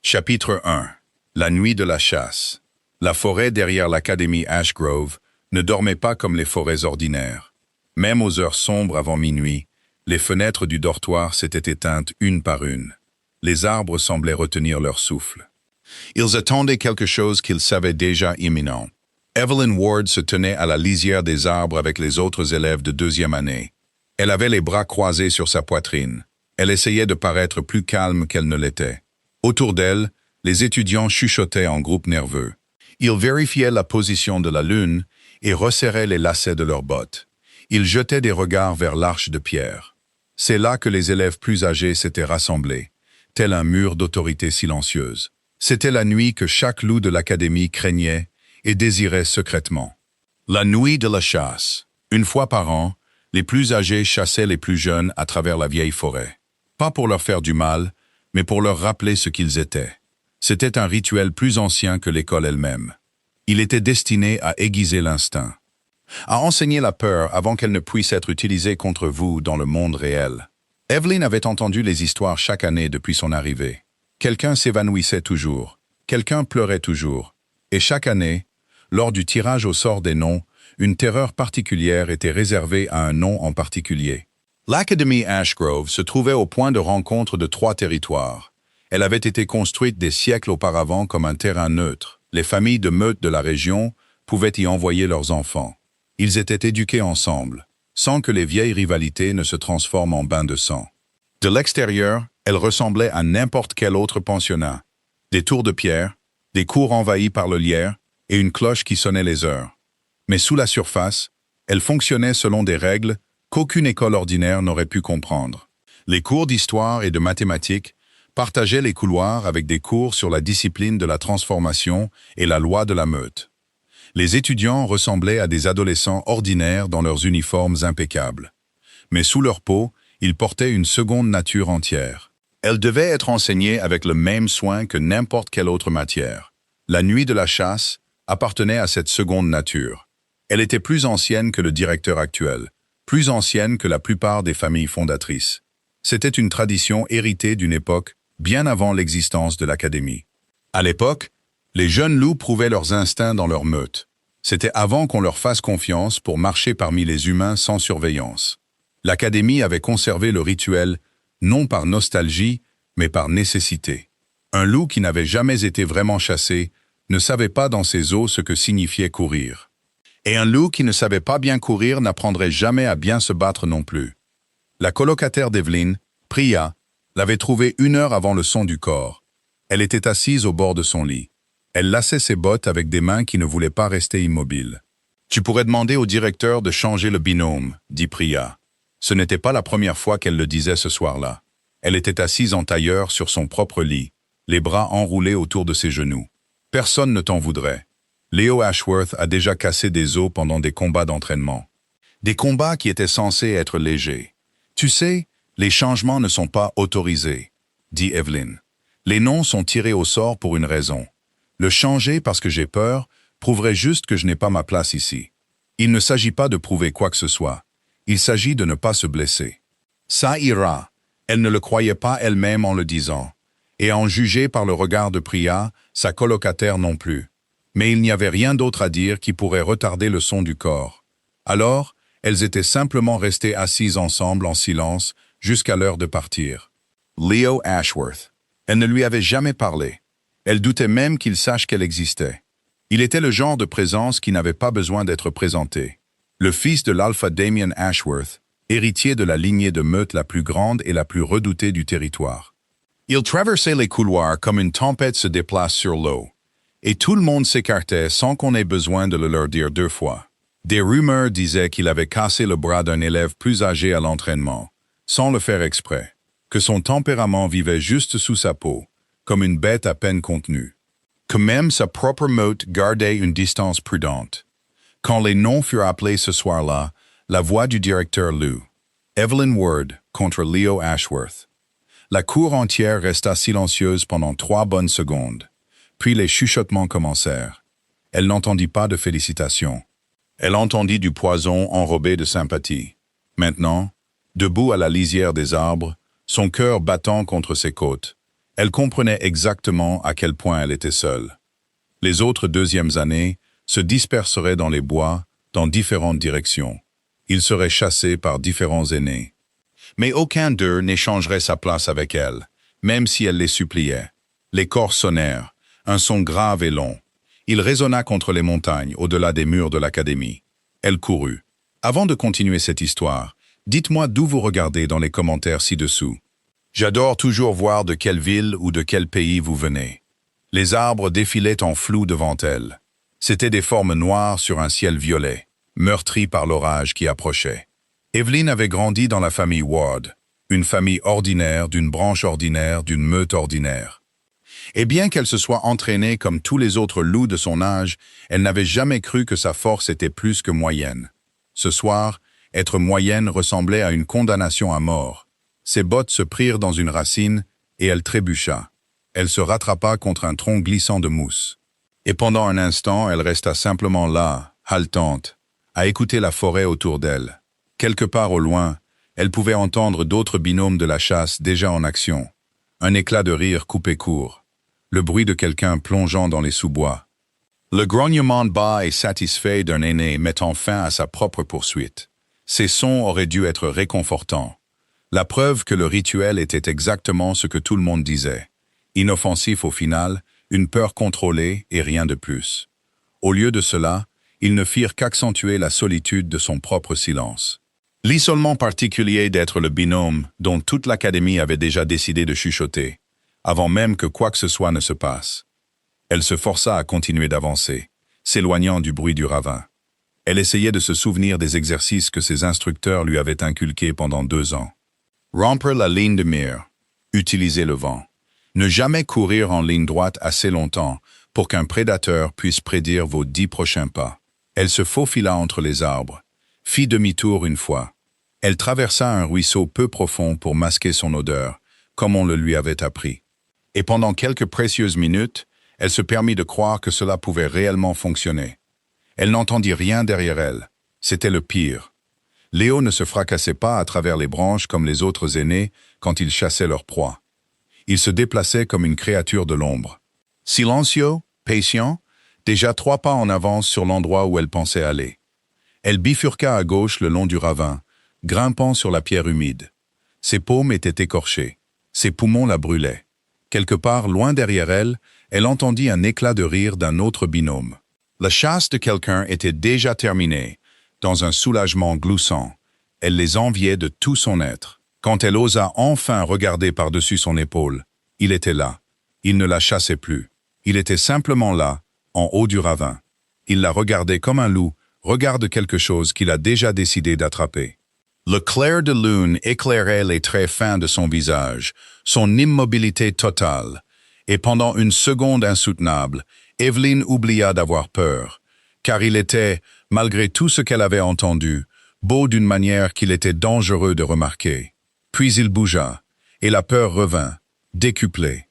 Chapitre 1. La nuit de la chasse. La forêt derrière l'Académie Ashgrove ne dormait pas comme les forêts ordinaires. Même aux heures sombres avant minuit, les fenêtres du dortoir s'étaient éteintes une par une. Les arbres semblaient retenir leur souffle. Ils attendaient quelque chose qu'ils savaient déjà imminent. Evelyn Ward se tenait à la lisière des arbres avec les autres élèves de deuxième année. Elle avait les bras croisés sur sa poitrine. Elle essayait de paraître plus calme qu'elle ne l'était. Autour d'elle, les étudiants chuchotaient en groupe nerveux. Ils vérifiaient la position de la lune et resserraient les lacets de leurs bottes. Ils jetaient des regards vers l'arche de pierre. C'est là que les élèves plus âgés s'étaient rassemblés, tel un mur d'autorité silencieuse. C'était la nuit que chaque loup de l'académie craignait et désirait secrètement. La nuit de la chasse. Une fois par an, les plus âgés chassaient les plus jeunes à travers la vieille forêt. Pas pour leur faire du mal, mais pour leur rappeler ce qu'ils étaient. C'était un rituel plus ancien que l'école elle-même. Il était destiné à aiguiser l'instinct, à enseigner la peur avant qu'elle ne puisse être utilisée contre vous dans le monde réel. Evelyn avait entendu les histoires chaque année depuis son arrivée. Quelqu'un s'évanouissait toujours, quelqu'un pleurait toujours, et chaque année, lors du tirage au sort des noms, une terreur particulière était réservée à un nom en particulier. L'Académie Ashgrove se trouvait au point de rencontre de 3 territoires. Elle avait été construite des siècles auparavant comme un terrain neutre. Les familles de meutes de la région pouvaient y envoyer leurs enfants. Ils étaient éduqués ensemble, sans que les vieilles rivalités ne se transforment en bains de sang. De l'extérieur, elle ressemblait à n'importe quel autre pensionnat. Des tours de pierre, des cours envahis par le lierre et une cloche qui sonnait les heures. Mais sous la surface, elle fonctionnait selon des règles qu'aucune école ordinaire n'aurait pu comprendre. Les cours d'histoire et de mathématiques partageaient les couloirs avec des cours sur la discipline de la transformation et la loi de la meute. Les étudiants ressemblaient à des adolescents ordinaires dans leurs uniformes impeccables. Mais sous leur peau, ils portaient une seconde nature entière. Elle devait être enseignée avec le même soin que n'importe quelle autre matière. La nuit de la chasse appartenait à cette seconde nature. Elle était plus ancienne que le directeur actuel, plus ancienne que la plupart des familles fondatrices. C'était une tradition héritée d'une époque bien avant l'existence de l'académie. À l'époque, les jeunes loups prouvaient leurs instincts dans leur meute. C'était avant qu'on leur fasse confiance pour marcher parmi les humains sans surveillance. L'académie avait conservé le rituel, non par nostalgie, mais par nécessité. Un loup qui n'avait jamais été vraiment chassé ne savait pas dans ses os ce que signifiait courir. Et un loup qui ne savait pas bien courir n'apprendrait jamais à bien se battre non plus. La colocataire d'Evelyn, Priya, l'avait trouvée 1 heure avant le son du corps. Elle était assise au bord de son lit. Elle laçait ses bottes avec des mains qui ne voulaient pas rester immobiles. « Tu pourrais demander au directeur de changer le binôme, » dit Priya. Ce n'était pas la première fois qu'elle le disait ce soir-là. Elle était assise en tailleur sur son propre lit, les bras enroulés autour de ses genoux. Personne ne t'en voudrait. Leo Ashworth a déjà cassé des os pendant des combats d'entraînement. Des combats qui étaient censés être légers. Tu sais, les changements ne sont pas autorisés, dit Evelyn. Les noms sont tirés au sort pour une raison. Le changer parce que j'ai peur prouverait juste que je n'ai pas ma place ici. Il ne s'agit pas de prouver quoi que ce soit. Il s'agit de ne pas se blesser. Ça ira. Elle ne le croyait pas elle-même en le disant. Et à en juger par le regard de Priya, sa colocataire non plus. Mais il n'y avait rien d'autre à dire qui pourrait retarder le son du corps. Alors, elles étaient simplement restées assises ensemble en silence jusqu'à l'heure de partir. Leo Ashworth. Elle ne lui avait jamais parlé. Elle doutait même qu'il sache qu'elle existait. Il était le genre de présence qui n'avait pas besoin d'être présenté. Le fils de l'alpha Damien Ashworth, héritier de la lignée de meute la plus grande et la plus redoutée du territoire. Il traversait les couloirs comme une tempête se déplace sur l'eau. Et tout le monde s'écartait sans qu'on ait besoin de le leur dire 2 fois. Des rumeurs disaient qu'il avait cassé le bras d'un élève plus âgé à l'entraînement, sans le faire exprès, que son tempérament vivait juste sous sa peau, comme une bête à peine contenue, que même sa propre meute gardait une distance prudente. Quand les noms furent appelés ce soir-là, la voix du directeur lut « Evelyn Ward contre Leo Ashworth ». La cour entière resta silencieuse pendant 3 bonnes secondes. Puis les chuchotements commencèrent. Elle n'entendit pas de félicitations. Elle entendit du poison enrobé de sympathie. Maintenant, debout à la lisière des arbres, son cœur battant contre ses côtes, Elle comprenait exactement à quel point elle était seule. Les autres deuxièmes années se disperseraient dans les bois, dans différentes directions. Ils seraient chassés par différents aînés. Mais aucun d'eux n'échangerait sa place avec elle, même si elle les suppliait. Les corps sonnèrent, un son grave et long. Il résonna contre les montagnes, au-delà des murs de l'académie. Elle courut. Avant de continuer cette histoire, dites-moi d'où vous regardez dans les commentaires ci-dessous. J'adore toujours voir de quelle ville ou de quel pays vous venez. Les arbres défilaient en flou devant elle. C'étaient des formes noires sur un ciel violet, meurtri par l'orage qui approchait. Evelyn avait grandi dans la famille Ward, une famille ordinaire, d'une branche ordinaire, d'une meute ordinaire. Et bien qu'elle se soit entraînée comme tous les autres loups de son âge, elle n'avait jamais cru que sa force était plus que moyenne. Ce soir, être moyenne ressemblait à une condamnation à mort. Ses bottes se prirent dans une racine et elle trébucha. Elle se rattrapa contre un tronc glissant de mousse. Et pendant un instant, elle resta simplement là, haletante, à écouter la forêt autour d'elle. Quelque part au loin, elle pouvait entendre d'autres binômes de la chasse déjà en action. Un éclat de rire coupé court. Le bruit de quelqu'un plongeant dans les sous-bois. Le grognement bas et satisfait d'un aîné mettant fin à sa propre poursuite. Ces sons auraient dû être réconfortants. La preuve que le rituel était exactement ce que tout le monde disait. Inoffensif au final, une peur contrôlée et rien de plus. Au lieu de cela, ils ne firent qu'accentuer la solitude de son propre silence. L'isolement particulier d'être le binôme dont toute l'académie avait déjà décidé de chuchoter, avant même que quoi que ce soit ne se passe. Elle se força à continuer d'avancer, s'éloignant du bruit du ravin. Elle essayait de se souvenir des exercices que ses instructeurs lui avaient inculqués pendant 2 ans. Rompre la ligne de mire, utiliser le vent. Ne jamais courir en ligne droite assez longtemps pour qu'un prédateur puisse prédire vos 10 prochains pas. Elle se faufila entre les arbres, fit demi-tour une fois. Elle traversa un ruisseau peu profond pour masquer son odeur, comme on le lui avait appris. Et pendant quelques précieuses minutes, elle se permit de croire que cela pouvait réellement fonctionner. Elle n'entendit rien derrière elle. C'était le pire. Léo ne se fracassait pas à travers les branches comme les autres aînés quand ils chassaient leur proie. Il se déplaçait comme une créature de l'ombre. Silencieux, patient, déjà 3 pas en avance sur l'endroit où elle pensait aller. Elle bifurqua à gauche le long du ravin, grimpant sur la pierre humide. Ses paumes étaient écorchées. Ses poumons la brûlaient. Quelque part, loin derrière elle, elle entendit un éclat de rire d'un autre binôme. La chasse de quelqu'un était déjà terminée. Dans un soulagement gloussant, elle les enviait de tout son être. Quand elle osa enfin regarder par-dessus son épaule, il était là. Il ne la chassait plus. Il était simplement là, en haut du ravin. Il la regardait comme un loup regarde quelque chose qu'il a déjà décidé d'attraper. Le clair de lune éclairait les traits fins de son visage, son immobilité totale, et pendant une seconde insoutenable, Evelyn oublia d'avoir peur, car il était, malgré tout ce qu'elle avait entendu, beau d'une manière qu'il était dangereux de remarquer. Puis il bougea, et la peur revint, décuplée.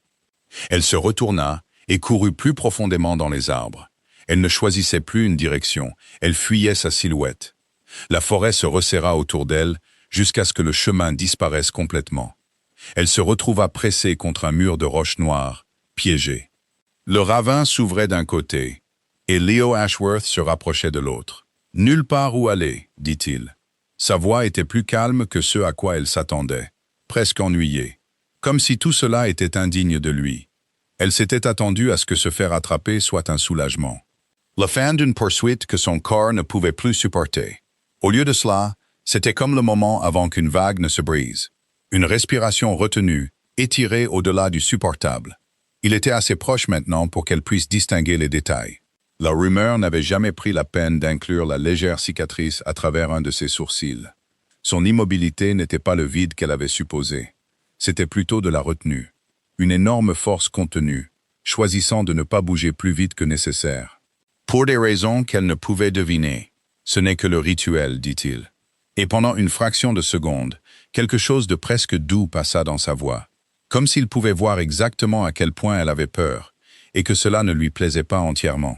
Elle se retourna et courut plus profondément dans les arbres. Elle ne choisissait plus une direction, elle fuyait sa silhouette. La forêt se resserra autour d'elle jusqu'à ce que le chemin disparaisse complètement. Elle se retrouva pressée contre un mur de roches noires, piégée. Le ravin s'ouvrait d'un côté, et Leo Ashworth se rapprochait de l'autre. « Nulle part où aller, dit-il. » Sa voix était plus calme que ce à quoi elle s'attendait, presque ennuyée, comme si tout cela était indigne de lui. Elle s'était attendue à ce que se faire attraper soit un soulagement. La fin d'une poursuite que son corps ne pouvait plus supporter. Au lieu de cela, c'était comme le moment avant qu'une vague ne se brise. Une respiration retenue, étirée au-delà du supportable. Il était assez proche maintenant pour qu'elle puisse distinguer les détails. La rumeur n'avait jamais pris la peine d'inclure la légère cicatrice à travers un de ses sourcils. Son immobilité n'était pas le vide qu'elle avait supposé. C'était plutôt de la retenue. Une énorme force contenue, choisissant de ne pas bouger plus vite que nécessaire. Pour des raisons qu'elle ne pouvait deviner. Ce n'est que le rituel, dit-il. Et pendant une fraction de seconde, quelque chose de presque doux passa dans sa voix, comme s'il pouvait voir exactement à quel point elle avait peur, et que cela ne lui plaisait pas entièrement.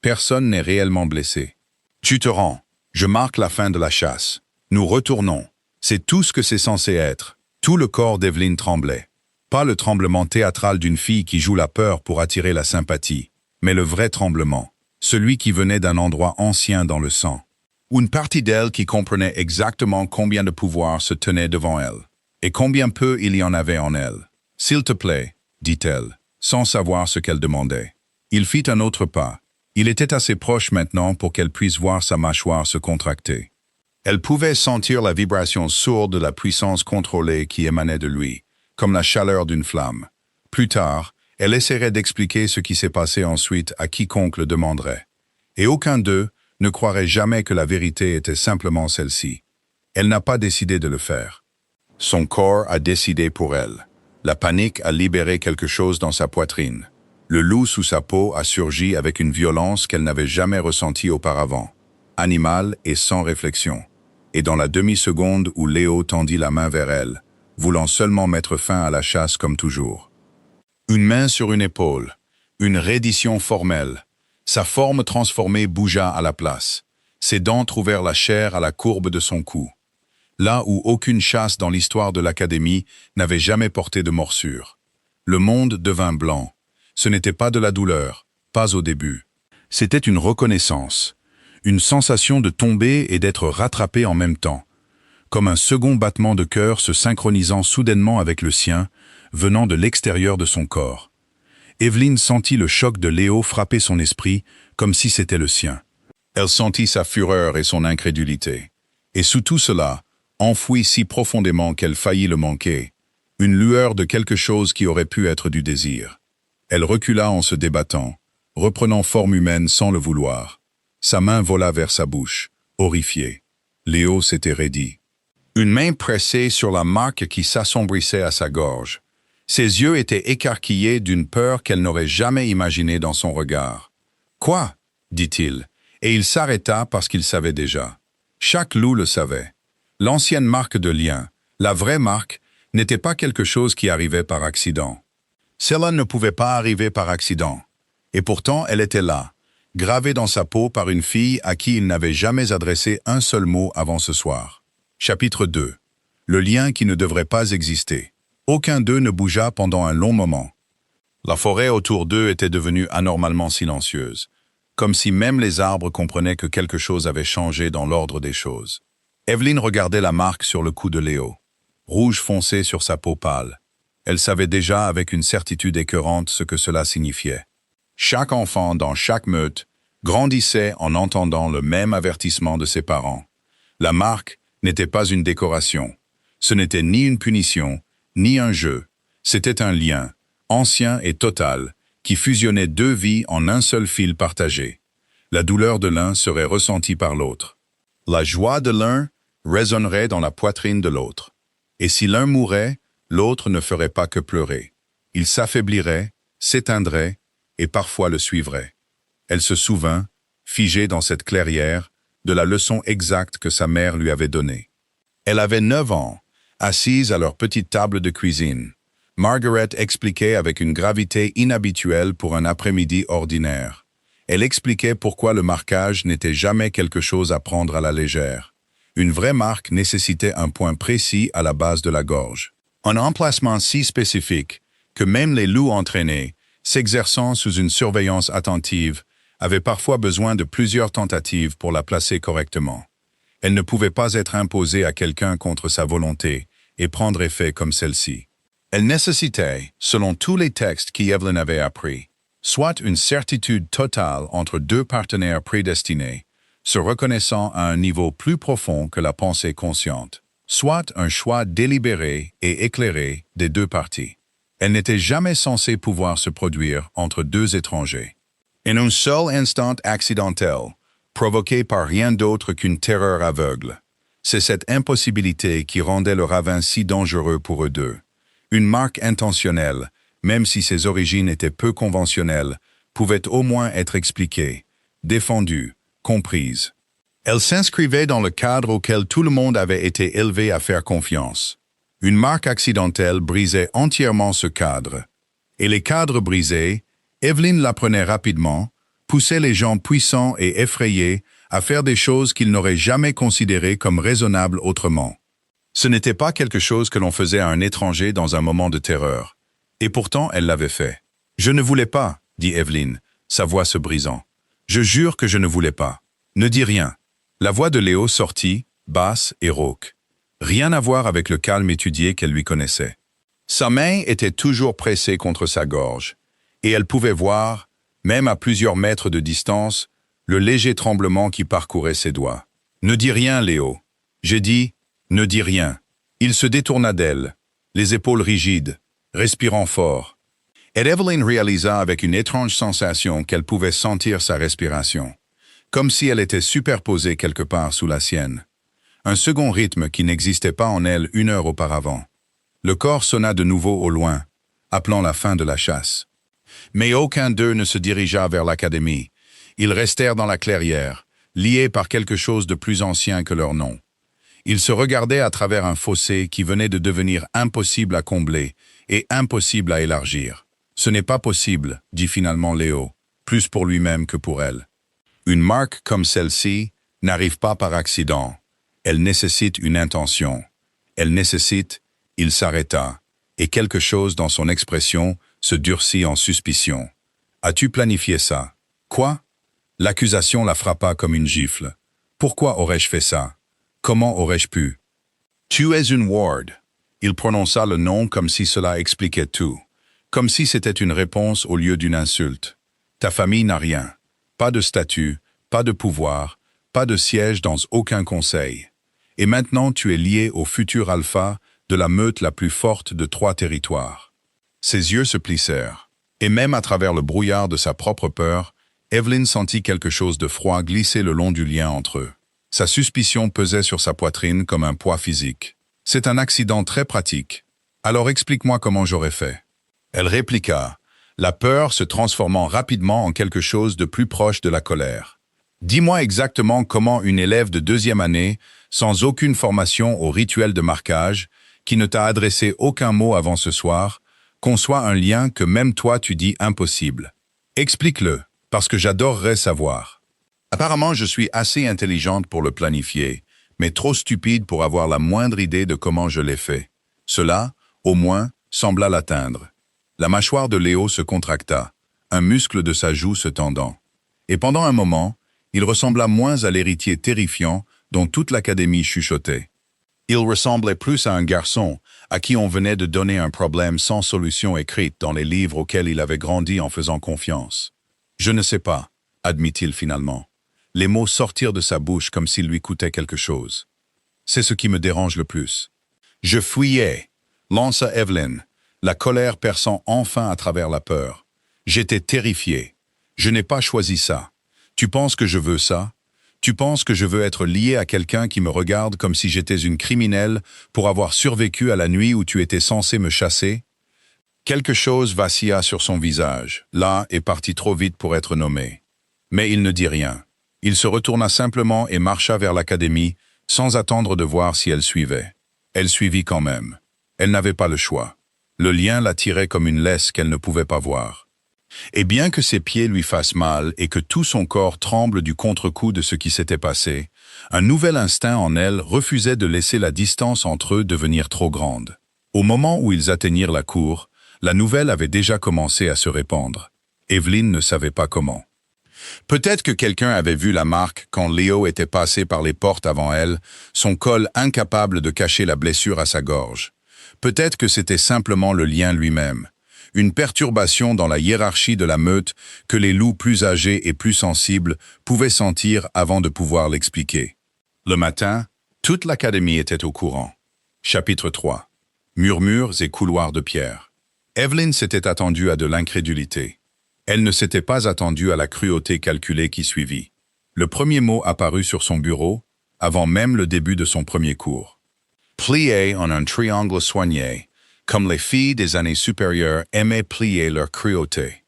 Personne n'est réellement blessé. Tu te rends. Je marque la fin de la chasse. Nous retournons. C'est tout ce que c'est censé être. Tout le corps d'Evelyn tremblait. Pas le tremblement théâtral d'une fille qui joue la peur pour attirer la sympathie, mais le vrai tremblement, celui qui venait d'un endroit ancien dans le sang. Une partie d'elle qui comprenait exactement combien de pouvoir se tenait devant elle, et combien peu il y en avait en elle. « S'il te plaît, dit-elle, sans savoir ce qu'elle demandait. Il fit un autre pas. Il était assez proche maintenant pour qu'elle puisse voir sa mâchoire se contracter. Elle pouvait sentir la vibration sourde de la puissance contrôlée qui émanait de lui, comme la chaleur d'une flamme. Plus tard, elle essaierait d'expliquer ce qui s'est passé ensuite à quiconque le demanderait. Et aucun d'eux ne croirait jamais que la vérité était simplement celle-ci. Elle n'a pas décidé de le faire. Son corps a décidé pour elle. La panique a libéré quelque chose dans sa poitrine. Le loup sous sa peau a surgi avec une violence qu'elle n'avait jamais ressentie auparavant, animale et sans réflexion. Et dans la demi-seconde où Léo tendit la main vers elle, voulant seulement mettre fin à la chasse comme toujours. Une main sur une épaule, une reddition formelle. Sa forme transformée bougea à la place. Ses dents trouvèrent la chair à la courbe de son cou. Là où aucune chasse dans l'histoire de l'Académie n'avait jamais porté de morsure. Le monde devint blanc. Ce n'était pas de la douleur, pas au début. C'était une reconnaissance, une sensation de tomber et d'être rattrapé en même temps, comme un second battement de cœur se synchronisant soudainement avec le sien, venant de l'extérieur de son corps. Evelyne sentit le choc de Léo frapper son esprit comme si c'était le sien. Elle sentit sa fureur et son incrédulité. Et sous tout cela, enfouie si profondément qu'elle faillit le manquer, une lueur de quelque chose qui aurait pu être du désir. Elle recula en se débattant, reprenant forme humaine sans le vouloir. Sa main vola vers sa bouche, horrifiée. Léo s'était raidi. Une main pressée sur la marque qui s'assombrissait à sa gorge. Ses yeux étaient écarquillés d'une peur qu'elle n'aurait jamais imaginée dans son regard. « Quoi ?» dit-il, et il s'arrêta parce qu'il savait déjà. Chaque loup le savait. L'ancienne marque de lien, la vraie marque, n'était pas quelque chose qui arrivait par accident. Cela ne pouvait pas arriver par accident. Et pourtant, elle était là, gravée dans sa peau par une fille à qui il n'avait jamais adressé un seul mot avant ce soir. Chapitre 2. Le lien qui ne devrait pas exister. Aucun d'eux ne bougea pendant un long moment. La forêt autour d'eux était devenue anormalement silencieuse, comme si même les arbres comprenaient que quelque chose avait changé dans l'ordre des choses. Evelyne regardait la marque sur le cou de Léo, rouge foncé sur sa peau pâle. Elle savait déjà avec une certitude écœurante ce que cela signifiait. Chaque enfant dans chaque meute grandissait en entendant le même avertissement de ses parents. La marque n'était pas une décoration. Ce n'était ni une punition, ni un jeu. C'était un lien, ancien et total, qui fusionnait deux vies en un seul fil partagé. La douleur de l'un serait ressentie par l'autre. La joie de l'un résonnerait dans la poitrine de l'autre. Et si l'un mourait, l'autre ne ferait pas que pleurer. Il s'affaiblirait, s'éteindrait, et parfois le suivrait. Elle se souvint, figée dans cette clairière, de la leçon exacte que sa mère lui avait donnée. Elle avait 9 ans, assise à leur petite table de cuisine. Margaret expliquait avec une gravité inhabituelle pour un après-midi ordinaire. Elle expliquait pourquoi le marquage n'était jamais quelque chose à prendre à la légère. Une vraie marque nécessitait un point précis à la base de la gorge. Un emplacement si spécifique que même les loups entraînés, s'exerçant sous une surveillance attentive, avaient parfois besoin de plusieurs tentatives pour la placer correctement. Elle ne pouvait pas être imposée à quelqu'un contre sa volonté et prendre effet comme celle-ci. Elle nécessitait, selon tous les textes qu'Evelyn avait appris, soit une certitude totale entre deux partenaires prédestinés, se reconnaissant à un niveau plus profond que la pensée consciente, soit un choix délibéré et éclairé des deux parties. Elle n'était jamais censée pouvoir se produire entre deux étrangers. En un seul instant accidentel, provoqué par rien d'autre qu'une terreur aveugle. C'est cette impossibilité qui rendait le ravin si dangereux pour eux deux. Une marque intentionnelle, même si ses origines étaient peu conventionnelles, pouvait au moins être expliquée, défendue, comprise. Elle s'inscrivait dans le cadre auquel tout le monde avait été élevé à faire confiance. Une marque accidentelle brisait entièrement ce cadre. Et les cadres brisés, Evelyne l'apprenait rapidement, poussait les gens puissants et effrayés à faire des choses qu'ils n'auraient jamais considérées comme raisonnables autrement. Ce n'était pas quelque chose que l'on faisait à un étranger dans un moment de terreur. Et pourtant, elle l'avait fait. « Je ne voulais pas, » dit Evelyn, sa voix se brisant. « Je jure que je ne voulais pas. Ne dis rien. » La voix de Léo sortit, basse et rauque. Rien à voir avec le calme étudié qu'elle lui connaissait. Sa main était toujours pressée contre sa gorge, et elle pouvait voir, même à plusieurs mètres de distance, le léger tremblement qui parcourait ses doigts. « Ne dis rien, Léo. » J'ai dit « Ne dis rien. » Il se détourna d'elle, les épaules rigides, respirant fort. Et Evelyn réalisa avec une étrange sensation qu'elle pouvait sentir sa respiration, comme si elle était superposée quelque part sous la sienne. Un second rythme qui n'existait pas en elle 1 heure auparavant. Le corps sonna de nouveau au loin, appelant la fin de la chasse. Mais aucun d'eux ne se dirigea vers l'académie. Ils restèrent dans la clairière, liés par quelque chose de plus ancien que leur nom. Ils se regardaient à travers un fossé qui venait de devenir impossible à combler et impossible à élargir. « Ce n'est pas possible, » dit finalement Léo, plus pour lui-même que pour elle. Une marque comme celle-ci n'arrive pas par accident. Elle nécessite une intention. Elle nécessite... Il s'arrêta, et quelque chose dans son expression se durcit en suspicion. « As-tu planifié ça ?»« Quoi ?» L'accusation la frappa comme une gifle. « Pourquoi aurais-je fait ça? Comment aurais-je pu ?»« Tu es une Ward. » Il prononça le nom comme si cela expliquait tout, comme si c'était une réponse au lieu d'une insulte. « Ta famille n'a rien. Pas de statut, pas de pouvoir, pas de siège dans aucun conseil. Et maintenant tu es lié au futur alpha de la meute la plus forte de 3 territoires. » Ses yeux se plissèrent, et même à travers le brouillard de sa propre peur, Evelyn sentit quelque chose de froid glisser le long du lien entre eux. Sa suspicion pesait sur sa poitrine comme un poids physique. « C'est un accident très pratique. Alors explique-moi comment j'aurais fait. » Elle répliqua, la peur se transformant rapidement en quelque chose de plus proche de la colère. « Dis-moi exactement comment une élève de 2e année, sans aucune formation au rituel de marquage, qui ne t'a adressé aucun mot avant ce soir, conçoit un lien que même toi tu dis impossible. Explique-le, parce que j'adorerais savoir. Apparemment, je suis assez intelligente pour le planifier, mais trop stupide pour avoir la moindre idée de comment je l'ai fait. Cela, au moins, sembla l'atteindre. La mâchoire de Léo se contracta, un muscle de sa joue se tendant. Et pendant un moment, il ressembla moins à l'héritier terrifiant dont toute l'académie chuchotait. Il ressemblait plus à un garçon à qui on venait de donner un problème sans solution écrite dans les livres auxquels il avait grandi en faisant confiance. « Je ne sais pas », admit-il finalement. Les mots sortirent de sa bouche comme s'ils lui coûtaient quelque chose. « C'est ce qui me dérange le plus. »« Je fuyais », lança Evelyn, la colère perçant enfin à travers la peur. « J'étais terrifié. Je n'ai pas choisi ça. Tu penses que je veux ça ? Tu penses que je veux être lié à quelqu'un qui me regarde comme si j'étais une criminelle pour avoir survécu à la nuit où tu étais censé me chasser ?» Quelque chose vacilla sur son visage, là et parti trop vite pour être nommé. Mais il ne dit rien. Il se retourna simplement et marcha vers l'académie, sans attendre de voir si elle suivait. Elle suivit quand même. Elle n'avait pas le choix. Le lien la tirait comme une laisse qu'elle ne pouvait pas voir. Et bien que ses pieds lui fassent mal et que tout son corps tremble du contre-coup de ce qui s'était passé, un nouvel instinct en elle refusait de laisser la distance entre eux devenir trop grande. Au moment où ils atteignirent la cour, la nouvelle avait déjà commencé à se répandre. Evelyn ne savait pas comment. Peut-être que quelqu'un avait vu la marque quand Léo était passé par les portes avant elle, son col incapable de cacher la blessure à sa gorge. Peut-être que c'était simplement le lien lui-même, une perturbation dans la hiérarchie de la meute que les loups plus âgés et plus sensibles pouvaient sentir avant de pouvoir l'expliquer. Le matin, toute l'académie était au courant. Chapitre 3. Murmures et couloirs de pierre. Evelyn s'était attendue à de l'incrédulité. Elle ne s'était pas attendue à la cruauté calculée qui suivit. Le premier mot apparut sur son bureau, avant même le début de son premier cours. Plié en un triangle soigné, comme les filles des années supérieures aimaient plier leur cruauté,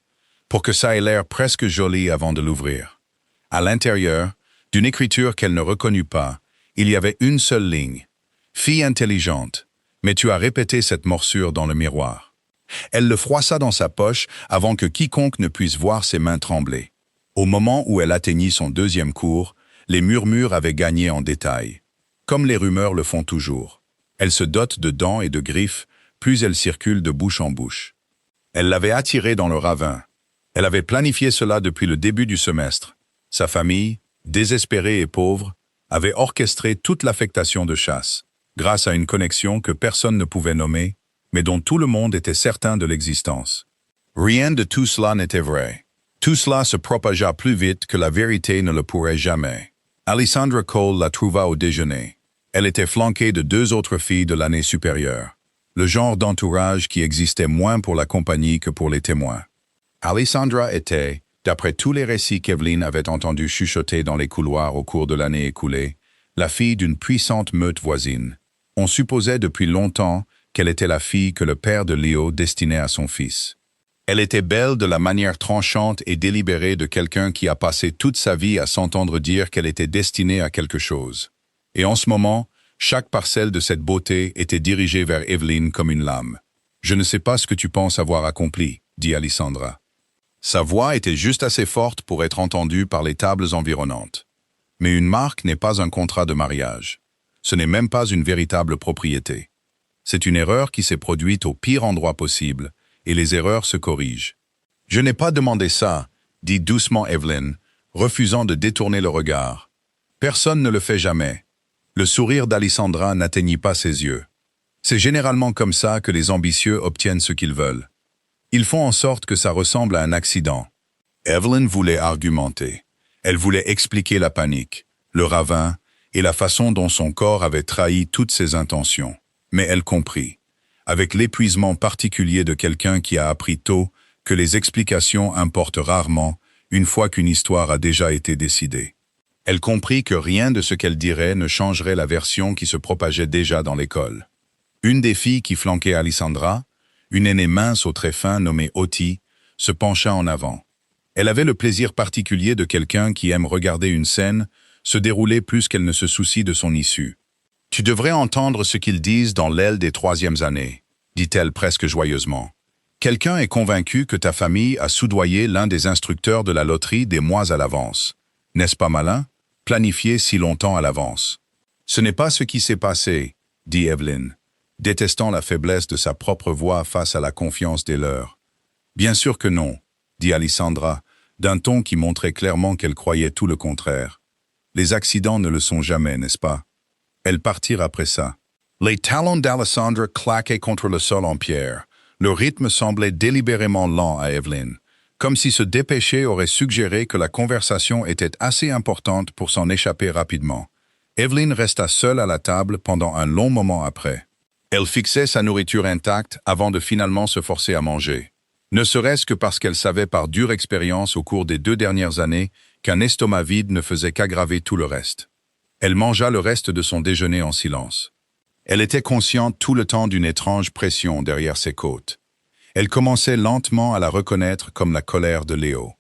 pour que ça ait l'air presque joli avant de l'ouvrir. À l'intérieur, d'une écriture qu'elle ne reconnut pas, il y avait une seule ligne. « Fille intelligente, mais tu as répété cette morsure dans le miroir. » Elle le froissa dans sa poche avant que quiconque ne puisse voir ses mains trembler. Au moment où elle atteignit son deuxième cours, les murmures avaient gagné en détail. Comme les rumeurs le font toujours. Elles se dotent de dents et de griffes, plus elles circulent de bouche en bouche. Elle l'avait attiré dans le ravin. Elle avait planifié cela depuis le début du semestre. Sa famille, désespérée et pauvre, avait orchestré toute l'affectation de chasse, grâce à une connexion que personne ne pouvait nommer, mais dont tout le monde était certain de l'existence. Rien de tout cela n'était vrai. Tout cela se propagea plus vite que la vérité ne le pourrait jamais. Alessandra Cole la trouva au déjeuner. Elle était flanquée de 2 autres filles de l'année supérieure. Le genre d'entourage qui existait moins pour la compagnie que pour les témoins. Alessandra était, d'après tous les récits qu'Evelyn avait entendus chuchoter dans les couloirs au cours de l'année écoulée, la fille d'une puissante meute voisine. On supposait depuis longtemps qu'elle était la fille que le père de Léo destinait à son fils. Elle était belle de la manière tranchante et délibérée de quelqu'un qui a passé toute sa vie à s'entendre dire qu'elle était destinée à quelque chose. Et en ce moment, chaque parcelle de cette beauté était dirigée vers Evelyn comme une lame. « Je ne sais pas ce que tu penses avoir accompli, » dit Alessandra. Sa voix était juste assez forte pour être entendue par les tables environnantes. Mais une marque n'est pas un contrat de mariage. Ce n'est même pas une véritable propriété. C'est une erreur qui s'est produite au pire endroit possible, et les erreurs se corrigent. « Je n'ai pas demandé ça, » dit doucement Evelyn, refusant de détourner le regard. Personne ne le fait jamais. Le sourire d'Alessandra n'atteignit pas ses yeux. C'est généralement comme ça que les ambitieux obtiennent ce qu'ils veulent. Ils font en sorte que ça ressemble à un accident. Evelyn voulait argumenter. Elle voulait expliquer la panique, le ravin et la façon dont son corps avait trahi toutes ses intentions. Mais elle comprit, avec l'épuisement particulier de quelqu'un qui a appris tôt que les explications importent rarement une fois qu'une histoire a déjà été décidée. Elle comprit que rien de ce qu'elle dirait ne changerait la version qui se propageait déjà dans l'école. Une des filles qui flanquait Alessandra, une aînée mince aux traits fins nommée Oti, se pencha en avant. Elle avait le plaisir particulier de quelqu'un qui aime regarder une scène se dérouler plus qu'elle ne se soucie de son issue. « Tu devrais entendre ce qu'ils disent dans l'aile des 3e années, » dit-elle presque joyeusement. « Quelqu'un est convaincu que ta famille a soudoyé l'un des instructeurs de la loterie des mois à l'avance. N'est-ce pas malin? Planifié si longtemps à l'avance. »« Ce n'est pas ce qui s'est passé, » dit Evelyn, détestant la faiblesse de sa propre voix face à la confiance des leurs. « Bien sûr que non, » dit Alessandra, d'un ton qui montrait clairement qu'elle croyait tout le contraire. « Les accidents ne le sont jamais, n'est-ce pas? » Elles partirent après ça. Les talons d'Alessandra claquaient contre le sol en pierre. Le rythme semblait délibérément lent à Evelyn, comme si se dépêcher aurait suggéré que la conversation était assez importante pour s'en échapper rapidement. Evelyn resta seule à la table pendant un long moment après. Elle fixait sa nourriture intacte avant de finalement se forcer à manger. Ne serait-ce que parce qu'elle savait par dure expérience au cours des 2 dernières années qu'un estomac vide ne faisait qu'aggraver tout le reste. Elle mangea le reste de son déjeuner en silence. Elle était consciente tout le temps d'une étrange pression derrière ses côtes. Elle commençait lentement à la reconnaître comme la colère de Léo.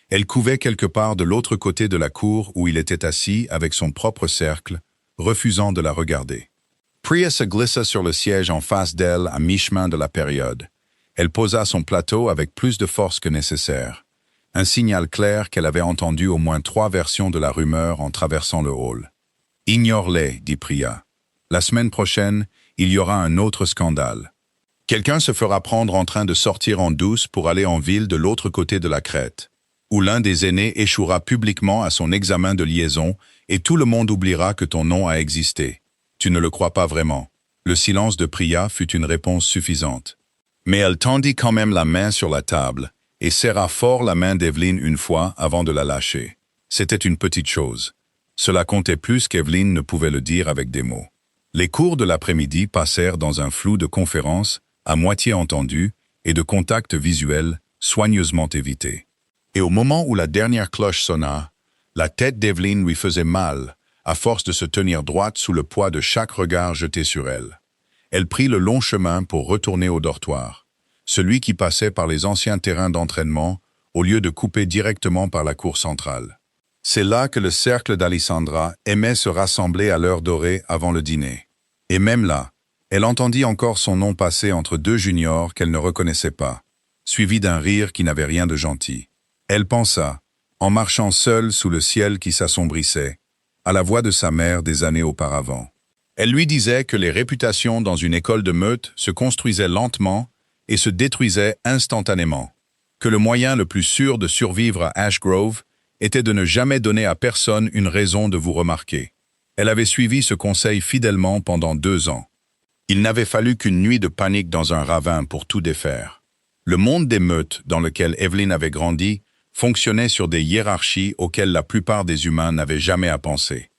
Elle couvait quelque part de l'autre côté de la cour où il était assis avec son propre cercle, refusant de la regarder. Priya se glissa sur le siège en face d'elle à mi-chemin de la période. Elle posa son plateau avec plus de force que nécessaire. Un signal clair qu'elle avait entendu au moins 3 versions de la rumeur en traversant le hall. « Ignore-les, » dit Priya. « La semaine prochaine, il y aura un autre scandale. Quelqu'un se fera prendre en train de sortir en douce pour aller en ville de l'autre côté de la crête, où l'un des aînés échouera publiquement à son examen de liaison et tout le monde oubliera que ton nom a existé. Tu ne le crois pas vraiment. » Le silence de Priya fut une réponse suffisante. Mais elle tendit quand même la main sur la table et serra fort la main d'Evelyn une fois avant de la lâcher. C'était une petite chose. Cela comptait plus qu'Evelyn ne pouvait le dire avec des mots. Les cours de l'après-midi passèrent dans un flou de conférences, à moitié entendues, et de contacts visuels soigneusement évités. Et au moment où la dernière cloche sonna, la tête d'Evelyn lui faisait mal, à force de se tenir droite sous le poids de chaque regard jeté sur elle. Elle prit le long chemin pour retourner au dortoir, celui qui passait par les anciens terrains d'entraînement, au lieu de couper directement par la cour centrale. C'est là que le cercle d'Alessandra aimait se rassembler à l'heure dorée avant le dîner. Et même là, elle entendit encore son nom passer entre 2 juniors qu'elle ne reconnaissait pas, suivi d'un rire qui n'avait rien de gentil. Elle pensa, en marchant seule sous le ciel qui s'assombrissait, à la voix de sa mère des années auparavant. Elle lui disait que les réputations dans une école de meute se construisaient lentement et se détruisait instantanément. Que le moyen le plus sûr de survivre à Ash Grove était de ne jamais donner à personne une raison de vous remarquer. Elle avait suivi ce conseil fidèlement pendant 2 ans. Il n'avait fallu qu'une nuit de panique dans un ravin pour tout défaire. Le monde des meutes dans lequel Evelyn avait grandi fonctionnait sur des hiérarchies auxquelles la plupart des humains n'avaient jamais à penser.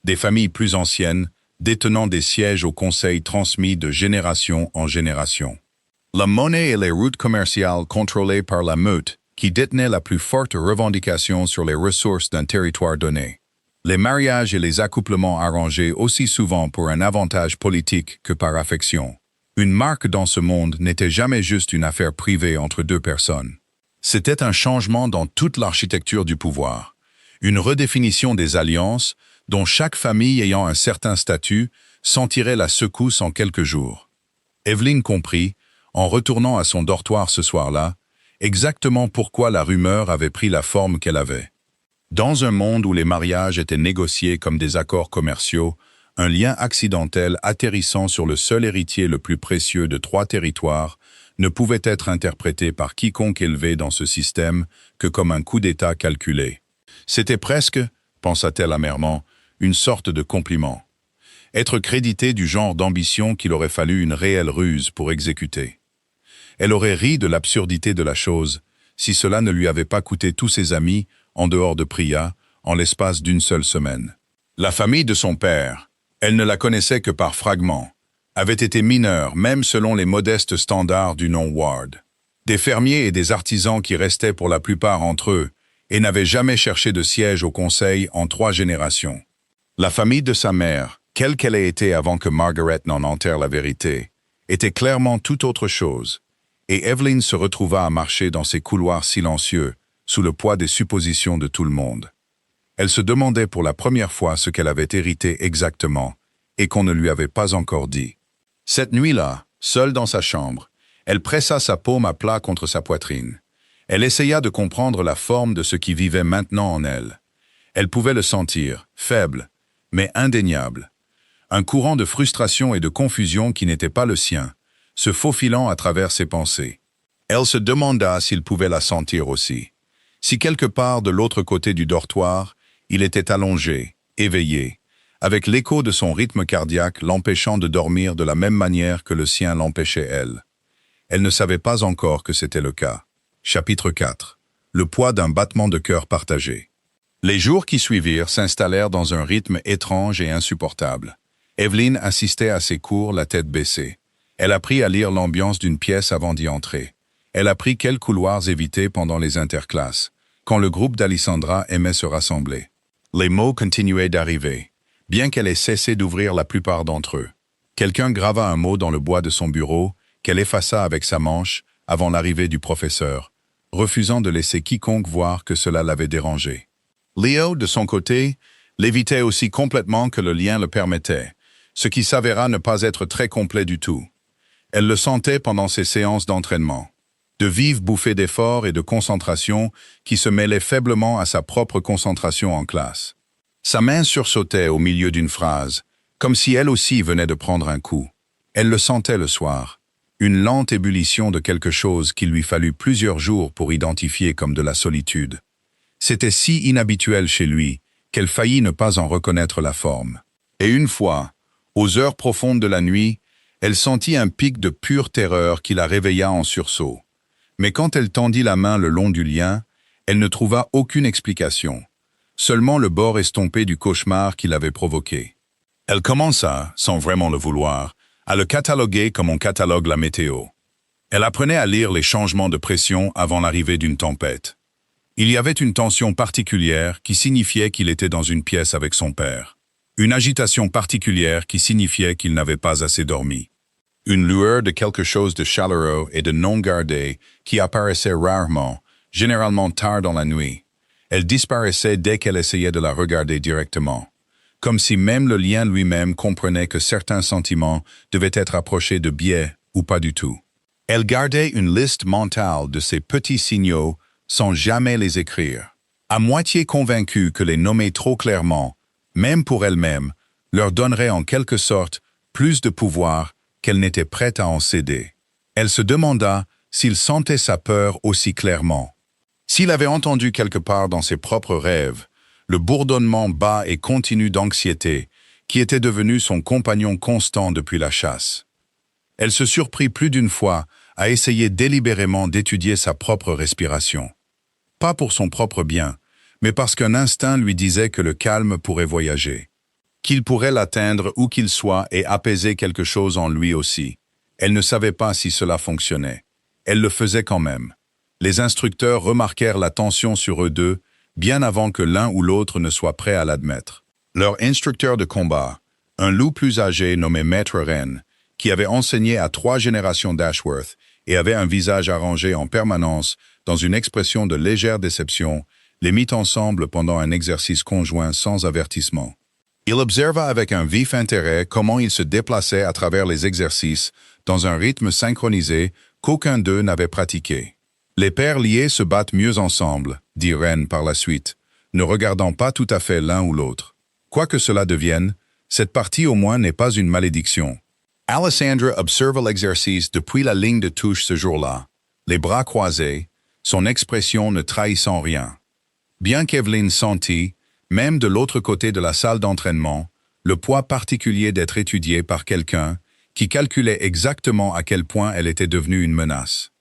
Des familles plus anciennes, détenant des sièges au conseil transmis de génération en génération. La monnaie et les routes commerciales contrôlées par la meute qui détenait la plus forte revendication sur les ressources d'un territoire donné. Les mariages et les accouplements arrangés aussi souvent pour un avantage politique que par affection. Une marque dans ce monde n'était jamais juste une affaire privée entre 2 personnes. C'était un changement dans toute l'architecture du pouvoir, une redéfinition des alliances dont chaque famille ayant un certain statut sentirait la secousse en quelques jours. Evelyn comprit, en retournant à son dortoir ce soir-là, exactement pourquoi la rumeur avait pris la forme qu'elle avait. Dans un monde où les mariages étaient négociés comme des accords commerciaux, un lien accidentel atterrissant sur le seul héritier le plus précieux de 3 territoires ne pouvait être interprété par quiconque élevé dans ce système que comme un coup d'État calculé. C'était presque, pensa-t-elle amèrement, une sorte de compliment. Être crédité du genre d'ambition qu'il aurait fallu une réelle ruse pour exécuter. Elle aurait ri de l'absurdité de la chose, si cela ne lui avait pas coûté tous ses amis, en dehors de Priya, en l'espace d'une seule semaine. La famille de son père, elle ne la connaissait que par fragments, avait été mineure même selon les modestes standards du nom Ward. Des fermiers et des artisans qui restaient pour la plupart entre eux et n'avaient jamais cherché de siège au conseil en 3 générations. La famille de sa mère, quelle qu'elle ait été avant que Margaret n'en enterre la vérité, était clairement tout autre chose, et Evelyn se retrouva à marcher dans ces couloirs silencieux, sous le poids des suppositions de tout le monde. Elle se demandait pour la première fois ce qu'elle avait hérité exactement, et qu'on ne lui avait pas encore dit. Cette nuit-là, seule dans sa chambre, elle pressa sa paume à plat contre sa poitrine. Elle essaya de comprendre la forme de ce qui vivait maintenant en elle. Elle pouvait le sentir, faible, mais indéniable. Un courant de frustration et de confusion qui n'était pas le sien, se faufilant à travers ses pensées. Elle se demanda s'il pouvait la sentir aussi. Si quelque part de l'autre côté du dortoir, il était allongé, éveillé, avec l'écho de son rythme cardiaque l'empêchant de dormir de la même manière que le sien l'empêchait elle. Elle ne savait pas encore que c'était le cas. Chapitre 4. Le poids d'un battement de cœur partagé. Les jours qui suivirent s'installèrent dans un rythme étrange et insupportable. Evelyn assistait à ses cours la tête baissée. Elle apprit à lire l'ambiance d'une pièce avant d'y entrer. Elle apprit quels couloirs éviter pendant les interclasses, quand le groupe d'Alessandra aimait se rassembler. Les mots continuaient d'arriver, bien qu'elle ait cessé d'ouvrir la plupart d'entre eux. Quelqu'un grava un mot dans le bois de son bureau, qu'elle effaça avec sa manche avant l'arrivée du professeur, refusant de laisser quiconque voir que cela l'avait dérangé. Leo, de son côté, l'évitait aussi complètement que le lien le permettait, ce qui s'avéra ne pas être très complet du tout. Elle le sentait pendant ses séances d'entraînement. De vives bouffées d'effort et de concentration qui se mêlaient faiblement à sa propre concentration en classe. Sa main sursautait au milieu d'une phrase, comme si elle aussi venait de prendre un coup. Elle le sentait le soir, une lente ébullition de quelque chose qu'il lui fallut plusieurs jours pour identifier comme de la solitude. C'était si inhabituel chez lui qu'elle faillit ne pas en reconnaître la forme. Et une fois, aux heures profondes de la nuit, elle sentit un pic de pure terreur qui la réveilla en sursaut. Mais quand elle tendit la main le long du lien, elle ne trouva aucune explication, seulement le bord estompé du cauchemar qui l'avait provoqué. Elle commença, sans vraiment le vouloir, à le cataloguer comme on catalogue la météo. Elle apprenait à lire les changements de pression avant l'arrivée d'une tempête. Il y avait une tension particulière qui signifiait qu'il était dans une pièce avec son père. Une agitation particulière qui signifiait qu'il n'avait pas assez dormi. Une lueur de quelque chose de chaleureux et de non gardé qui apparaissait rarement, généralement tard dans la nuit. Elle disparaissait dès qu'elle essayait de la regarder directement, comme si même le lien lui-même comprenait que certains sentiments devaient être approchés de biais ou pas du tout. Elle gardait une liste mentale de ces petits signaux sans jamais les écrire, à moitié convaincue que les nommer trop clairement, même pour elle-même, leur donnerait en quelque sorte plus de pouvoir qu'elle n'était prête à en céder. Elle se demanda s'il sentait sa peur aussi clairement. S'il avait entendu quelque part dans ses propres rêves le bourdonnement bas et continu d'anxiété qui était devenu son compagnon constant depuis la chasse. Elle se surprit plus d'une fois à essayer délibérément d'étudier sa propre respiration. Pas pour son propre bien, mais parce qu'un instinct lui disait que le calme pourrait voyager, qu'il pourrait l'atteindre où qu'il soit et apaiser quelque chose en lui aussi. Elle ne savait pas si cela fonctionnait. Elle le faisait quand même. Les instructeurs remarquèrent la tension sur eux deux, bien avant que l'un ou l'autre ne soit prêt à l'admettre. Leur instructeur de combat, un loup plus âgé nommé Maître Wren, qui avait enseigné à 3 générations d'Ashworth et avait un visage arrangé en permanence dans une expression de légère déception, les mit ensemble pendant un exercice conjoint sans avertissement. Il observa avec un vif intérêt comment ils se déplaçaient à travers les exercices dans un rythme synchronisé qu'aucun d'eux n'avait pratiqué. Les paires liés se battent mieux ensemble, dit Wren par la suite, ne regardant pas tout à fait l'un ou l'autre. Quoi que cela devienne, cette partie au moins n'est pas une malédiction. Alessandra observa l'exercice depuis la ligne de touche ce jour-là, les bras croisés, son expression ne trahissant rien. Bien qu'Evelyn sentit, même de l'autre côté de la salle d'entraînement, le poids particulier d'être étudiée par quelqu'un qui calculait exactement à quel point elle était devenue une menace.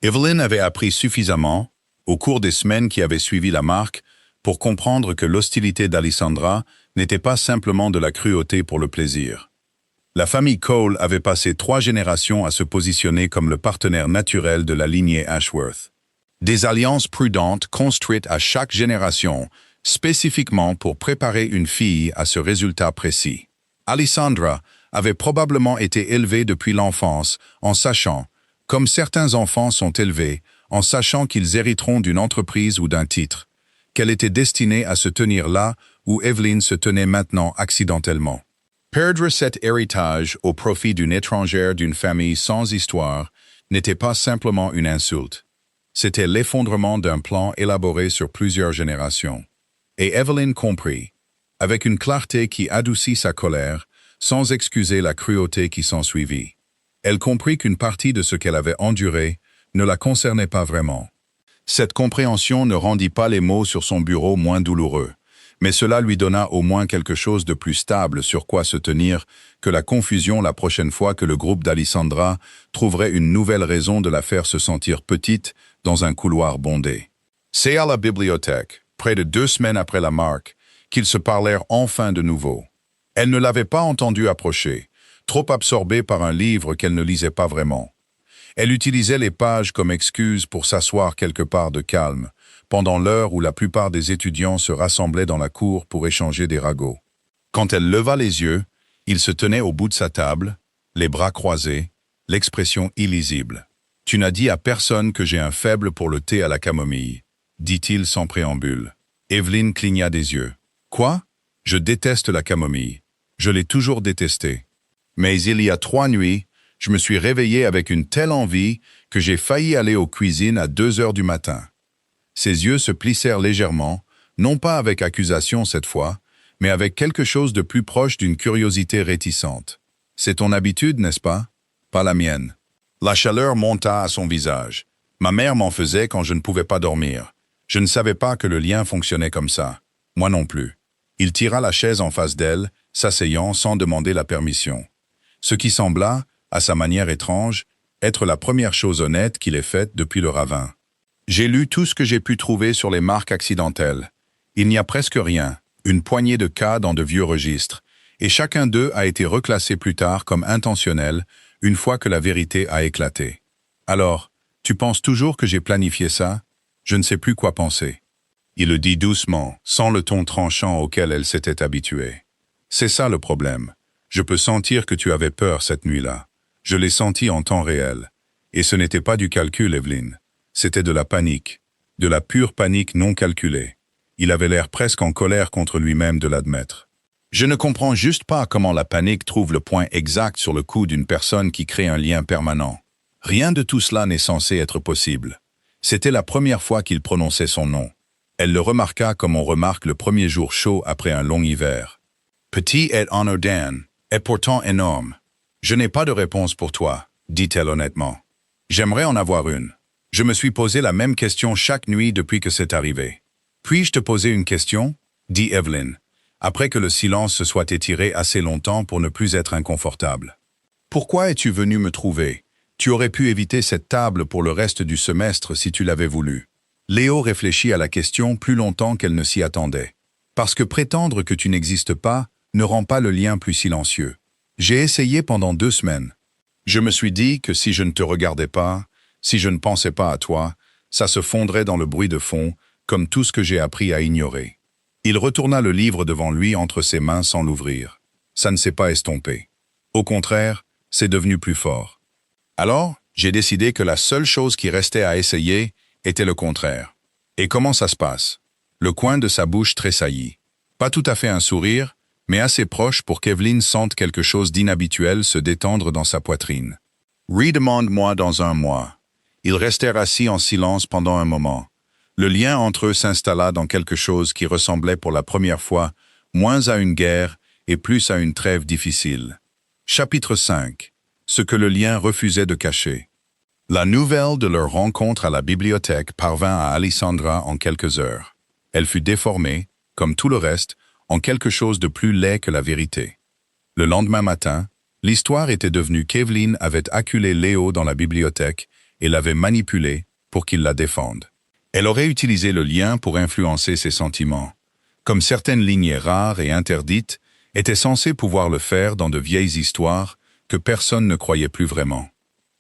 Evelyn avait appris suffisamment, au cours des semaines qui avaient suivi la marque, pour comprendre que l'hostilité d'Alessandra n'était pas simplement de la cruauté pour le plaisir. La famille Cole avait passé 3 générations à se positionner comme le partenaire naturel de la lignée Ashworth. Des alliances prudentes construites à chaque génération, spécifiquement pour préparer une fille à ce résultat précis. Alessandra avait probablement été élevée depuis l'enfance en sachant, comme certains enfants sont élevés, en sachant qu'ils hériteront d'une entreprise ou d'un titre, qu'elle était destinée à se tenir là où Evelyn se tenait maintenant accidentellement. Perdre cet héritage au profit d'une étrangère d'une famille sans histoire n'était pas simplement une insulte. C'était l'effondrement d'un plan élaboré sur plusieurs générations. Et Evelyn comprit, avec une clarté qui adoucit sa colère, sans excuser la cruauté qui s'ensuivit. Elle comprit qu'une partie de ce qu'elle avait enduré ne la concernait pas vraiment. Cette compréhension ne rendit pas les maux sur son bureau moins douloureux, mais cela lui donna au moins quelque chose de plus stable sur quoi se tenir que la confusion la prochaine fois que le groupe d'Alessandra trouverait une nouvelle raison de la faire se sentir petite dans un couloir bondé. C'est à la bibliothèque, près de 2 semaines après la marque, qu'ils se parlèrent enfin de nouveau. Elle ne l'avait pas entendu approcher, trop absorbée par un livre qu'elle ne lisait pas vraiment. Elle utilisait les pages comme excuse pour s'asseoir quelque part de calme, pendant l'heure où la plupart des étudiants se rassemblaient dans la cour pour échanger des ragots. Quand elle leva les yeux, il se tenait au bout de sa table, les bras croisés, l'expression illisible. « Tu n'as dit à personne que j'ai un faible pour le thé à la camomille », dit-il sans préambule. Evelyn cligna des yeux. « Quoi ? Je déteste la camomille. Je l'ai toujours détestée. Mais il y a 3 nuits, je me suis réveillé avec une telle envie que j'ai failli aller aux cuisines à 2 heures du matin. » Ses yeux se plissèrent légèrement, non pas avec accusation cette fois, mais avec quelque chose de plus proche d'une curiosité réticente. « C'est ton habitude, n'est-ce pas? Pas la mienne. » La chaleur monta à son visage. Ma mère m'en faisait quand je ne pouvais pas dormir. Je ne savais pas que le lien fonctionnait comme ça. Moi non plus. Il tira la chaise en face d'elle, s'asseyant sans demander la permission. Ce qui sembla, à sa manière étrange, être la première chose honnête qu'il ait faite depuis le ravin. J'ai lu tout ce que j'ai pu trouver sur les marques accidentelles. Il n'y a presque rien, une poignée de cas dans de vieux registres, et chacun d'eux a été reclassé plus tard comme intentionnel, une fois que la vérité a éclaté. Alors, tu penses toujours que j'ai planifié ça? Je ne sais plus quoi penser. Il le dit doucement, sans le ton tranchant auquel elle s'était habituée. C'est ça le problème. Je peux sentir que tu avais peur cette nuit-là. Je l'ai senti en temps réel. Et ce n'était pas du calcul, Evelyn. C'était de la panique. De la pure panique non calculée. Il avait l'air presque en colère contre lui-même de l'admettre. Je ne comprends juste pas comment la panique trouve le point exact sur le cou d'une personne qui crée un lien permanent. Rien de tout cela n'est censé être possible. C'était la première fois qu'il prononçait son nom. Elle le remarqua comme on remarque le premier jour chaud après un long hiver. Petit et anodin, et pourtant énorme. Je n'ai pas de réponse pour toi, dit-elle honnêtement. J'aimerais en avoir une. Je me suis posé la même question chaque nuit depuis que c'est arrivé. Puis-je te poser une question? Dit Evelyn, après que le silence se soit étiré assez longtemps pour ne plus être inconfortable. Pourquoi es-tu venu me trouver? Tu aurais pu éviter cette table pour le reste du semestre si tu l'avais voulu. Léo réfléchit à la question plus longtemps qu'elle ne s'y attendait. Parce que prétendre que tu n'existes pas ne rend pas le lien plus silencieux. J'ai essayé pendant 2 semaines. Je me suis dit que si je ne te regardais pas, si je ne pensais pas à toi, ça se fondrait dans le bruit de fond, comme tout ce que j'ai appris à ignorer. Il retourna le livre devant lui entre ses mains sans l'ouvrir. Ça ne s'est pas estompé. Au contraire, c'est devenu plus fort. Alors, j'ai décidé que la seule chose qui restait à essayer était le contraire. Et comment ça se passe? Le coin de sa bouche tressaillit. Pas tout à fait un sourire, mais assez proche pour qu'Evelyn sente quelque chose d'inhabituel se détendre dans sa poitrine. « Redemande-moi dans 1 mois. » Ils restèrent assis en silence pendant un moment. Le lien entre eux s'installa dans quelque chose qui ressemblait pour la première fois moins à une guerre et plus à une trêve difficile. Chapitre 5. Ce que le lien refusait de cacher. La nouvelle de leur rencontre à la bibliothèque parvint à Alessandra en quelques heures. Elle fut déformée, comme tout le reste, en quelque chose de plus laid que la vérité. Le lendemain matin, l'histoire était devenue qu'Evelyn avait acculé Léo dans la bibliothèque et l'avait manipulé pour qu'il la défende. Elle aurait utilisé le lien pour influencer ses sentiments, comme certaines lignées rares et interdites étaient censées pouvoir le faire dans de vieilles histoires que personne ne croyait plus vraiment.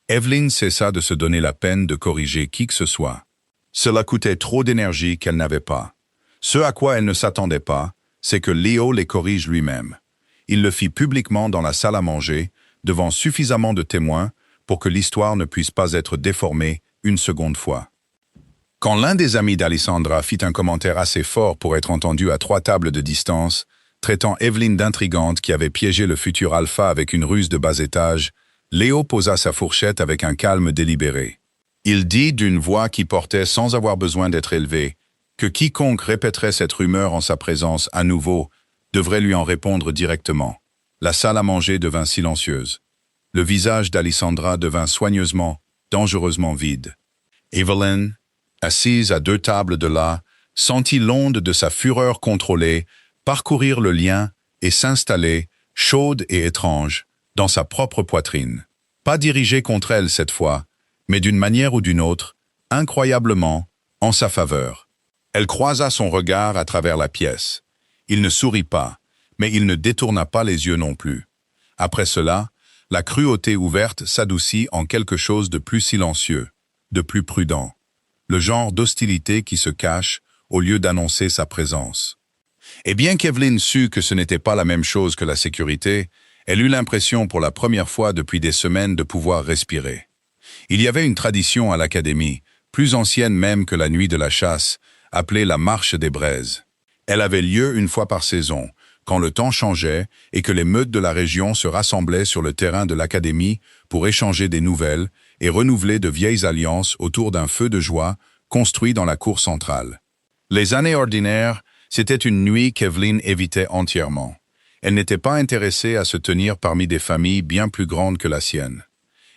Evelyn cessa de se donner la peine de corriger qui que ce soit. Cela coûtait trop d'énergie qu'elle n'avait pas. Ce à quoi elle ne s'attendait pas, c'est que Léo les corrige lui-même. Il le fit publiquement dans la salle à manger, devant suffisamment de témoins pour que l'histoire ne puisse pas être déformée une seconde fois. Quand l'un des amis d'Alessandra fit un commentaire assez fort pour être entendu à 3 tables de distance, traitant Evelyn d'intrigante qui avait piégé le futur alpha avec une ruse de bas étage, Léo posa sa fourchette avec un calme délibéré. Il dit d'une voix qui portait sans avoir besoin d'être élevée, que quiconque répéterait cette rumeur en sa présence à nouveau devrait lui en répondre directement. La salle à manger devint silencieuse. Le visage d'Alessandra devint soigneusement, dangereusement vide. Evelyn, assise à 2 tables de là, sentit l'onde de sa fureur contrôlée parcourir le lien et s'installer, chaude et étrange, dans sa propre poitrine. Pas dirigée contre elle cette fois, mais d'une manière ou d'une autre, incroyablement, en sa faveur. Elle croisa son regard à travers la pièce. Il ne sourit pas, mais il ne détourna pas les yeux non plus. Après cela, la cruauté ouverte s'adoucit en quelque chose de plus silencieux, de plus prudent. Le genre d'hostilité qui se cache au lieu d'annoncer sa présence. Et bien qu'Evelyn sut que ce n'était pas la même chose que la sécurité, elle eut l'impression pour la première fois depuis des semaines de pouvoir respirer. Il y avait une tradition à l'académie, plus ancienne même que la nuit de la chasse, appelée la marche des braises. Elle avait lieu une fois par saison, quand le temps changeait et que les meutes de la région se rassemblaient sur le terrain de l'académie pour échanger des nouvelles et renouveler de vieilles alliances autour d'un feu de joie construit dans la cour centrale. Les années ordinaires, c'était une nuit qu'Evelyn évitait entièrement. Elle n'était pas intéressée à se tenir parmi des familles bien plus grandes que la sienne.